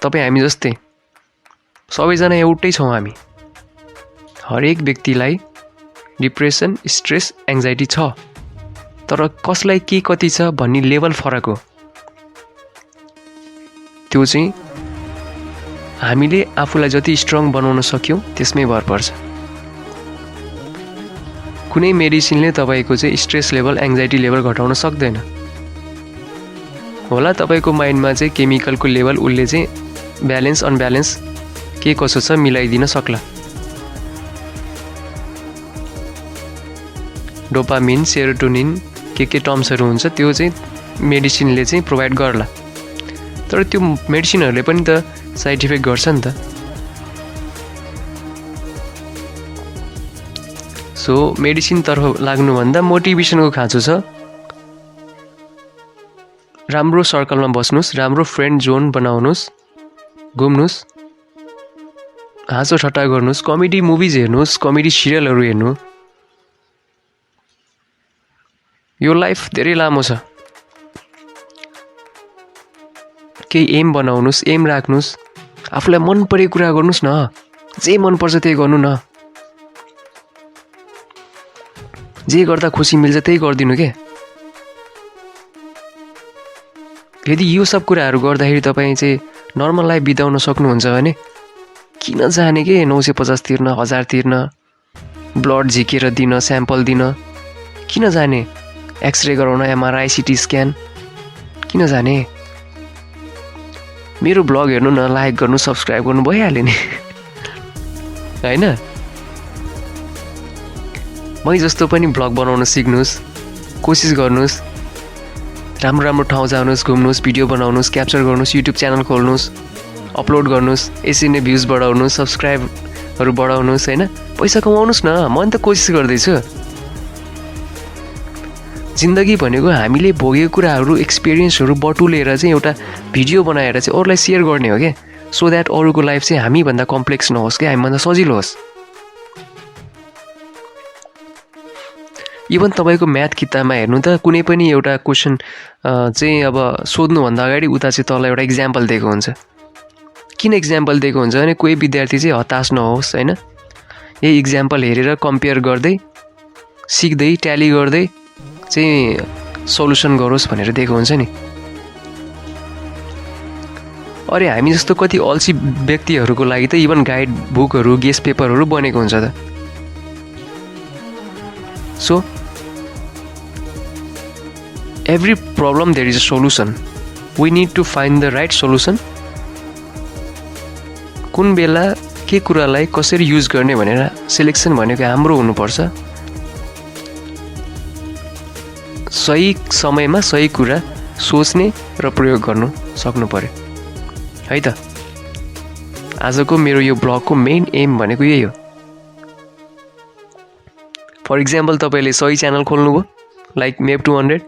तपाईँ हामी जस्तै सबैजना एउटै छौँ हामी। हरेक व्यक्तिलाई डिप्रेसन, स्ट्रेस, एङ्जाइटी छ, तर कसलाई के कति छ भन्ने लेभल फरक हो। त्यो चाहिँ हामीले आफूलाई जति स्ट्रङ बनाउन सक्यौँ त्यसमै भर पर्छ। कुनै मेडिसिनले तपाईँको चाहिँ स्ट्रेस लेभल, एङ्जाइटी लेभल घटाउन सक्दैन। होला तपाईँको माइन्डमा चाहिँ केमिकलको लेभल उसले चाहिँ ब्यालेन्स अनब्यालेन्स के कसो छ मिलाइदिन सक्ला। डोपामिन, सेरोटोनिन के टर्म्सहरू हुन्छ त्यो चाहिँ मेडिसिनले चाहिँ प्रोभाइड गर्ला, तर त्यो मेडिसिनहरूले पनि त साइड इफेक्ट गर्छ नि त। सो मेडिसिनतर्फ लाग्नुभन्दा मोटिभेसनको खाँचो छ। राम्रो सर्कलमा बस्नुहोस्, राम्रो फ्रेन्ड जोन बनाउनुहोस्, घुम्नुहोस्, हाँसो ठट्टा गर्नुहोस्, कमेडी मुभिज हेर्नुहोस्, कमेडी सिरियलहरू हेर्नु। यो लाइफ धेरै लामो छ। केही एम बनाउनुहोस्, एम राख्नुहोस्, आफूलाई मन परेको कुरा गर्नुहोस् न, जे मनपर्छ त्यही गर्नु न, जे गर्दा खुसी मिल्छ त्यही गरिदिनु के। यदि यो सब कुराहरू गर्दाखेरि तपाईँ चाहिँ नर्मल लाइफ बिताउन सक्नुहुन्छ भने किन जाने के 950 तिर्न, 1000 तिर्न, ब्लड झिकेर दिन, स्याम्पल दिन, किन जाने एक्सरे गराउन, एमआरआई, सिटी स्क्यान, किन जाने? मेरो ब्लग हेर्नु न, लाइक गर्नु, सब्सक्राइब गर्नु, भइहाल्यो नि, होइन? मै जस्तो पनि ब्लग बनाउन सिक्नुहोस्, कोसिस गर्नुहोस्, राम्रो राम्रो ठाउँ जानुहोस्, घुम्नुहोस्, भिडियो बनाउनुहोस्, क्याप्चर गर्नुहोस्, युट्युब च्यानल खोल्नुहोस्, अपलोड गर्नुहोस्, यसरी नै भ्युज बढाउनुहोस्, सब्सक्राइबहरू बढाउनुहोस्, होइन? पैसा कमाउनुहोस् न, म नि त कोसिस गर्दैछु। जिन्दगी भनेको हामीले भोगेको कुराहरू, एक्सपिरियन्सहरू बटुलेर चाहिँ एउटा भिडियो बनाएर चाहिँ अरूलाई सेयर गर्ने हो क्या, सो द्याट अरूको लाइफ चाहिँ हामीभन्दा कम्प्लेक्स नहोस् क्या, हामीभन्दा सजिलो होस्। इभन तपाईँको म्याथ किताबमा हेर्नु त कुनै पनि एउटा क्वेसन चाहिँ अब सोध्नुभन्दा अगाडि उता चाहिँ तल एउटा इक्जाम्पल दिएको हुन्छ। किन इक्जाम्पल दिएको हुन्छ भने कोही विद्यार्थी चाहिँ हताश नहोस् होइन, यही इक्जाम्पल हेरेर कम्पेयर गर्दै सिक्दै ट्याली गर्दै चाहिँ सल्युसन गरोस् भनेर दिएको हुन्छ नि। अरे हामी जस्तो कति अल्छी व्यक्तिहरूको लागि त इभन गाइड बुकहरू गेस्ट पेपरहरू बनेको हुन्छ त। So every problem there is a solution. We need to find the right solution. कुन बेला के कुरालाई कसरी युज गर्ने भनेर सिलेक्सन भनेको हाम्रो हुनुपर्छ। सही समयमा सही कुरा सोच्ने र प्रयोग गर्नु सक्नु पर्यो है त। आजको मेरो यो ब्लगको मेन एम भनेको यही हो। फर इक्जाम्पल तपाईँले सही च्यानल खोल्नुभयो लाइक मेप 200,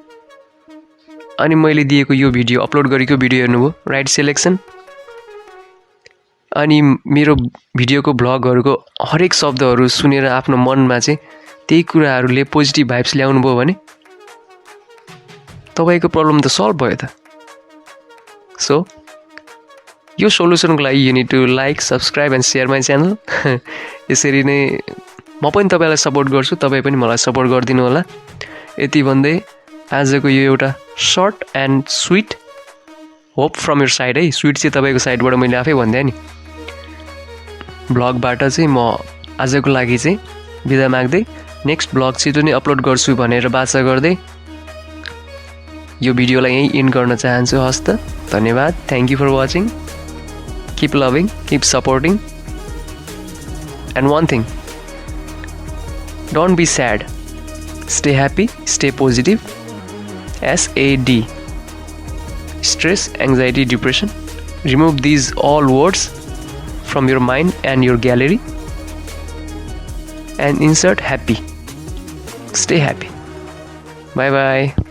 अनि मैले दिएको यो भिडियो अपलोड गरेको भिडियो हेर्नुभयो, राइट सिलेक्सन, अनि मेरो भिडियोको भ्लगहरूको हरेक शब्दहरू सुनेर आफ्नो मनमा चाहिँ त्यही कुराहरूले पोजिटिभ भाइब्स ल्याउनु भयो भने तपाईँको प्रब्लम त सल्भ भयो त। सो यो सोल्युसनको लागि you need to like, subscribe and share my channel. यसरी नै म पनि तपाईँलाई सपोर्ट गर्छु, तपाईँ पनि मलाई सपोर्ट गरिदिनु होला। यति भन्दै आजको यो एउटा short and sweet hope from your side है, स्विट चाहिँ तपाईँको साइडबाट मैले आफै भनिदिएँ नि, ब्लगबाट चाहिँ म आजको लागि चाहिँ बिदा माग्दै नेक्स्ट ब्लग छिटो नै अपलोड गर्छु भनेर बाचा गर्दै यो भिडियोलाई यहीँ इन्ड गर्न चाहन्छु। हस् त, धन्यवाद। Thank you for watching. Keep loving, keep supporting, and one thing, don't be sad, stay happy, stay positive. SAD, stress, anxiety, depression. Remove these all words from your mind and your gallery and insert happy. Stay happy. Bye bye.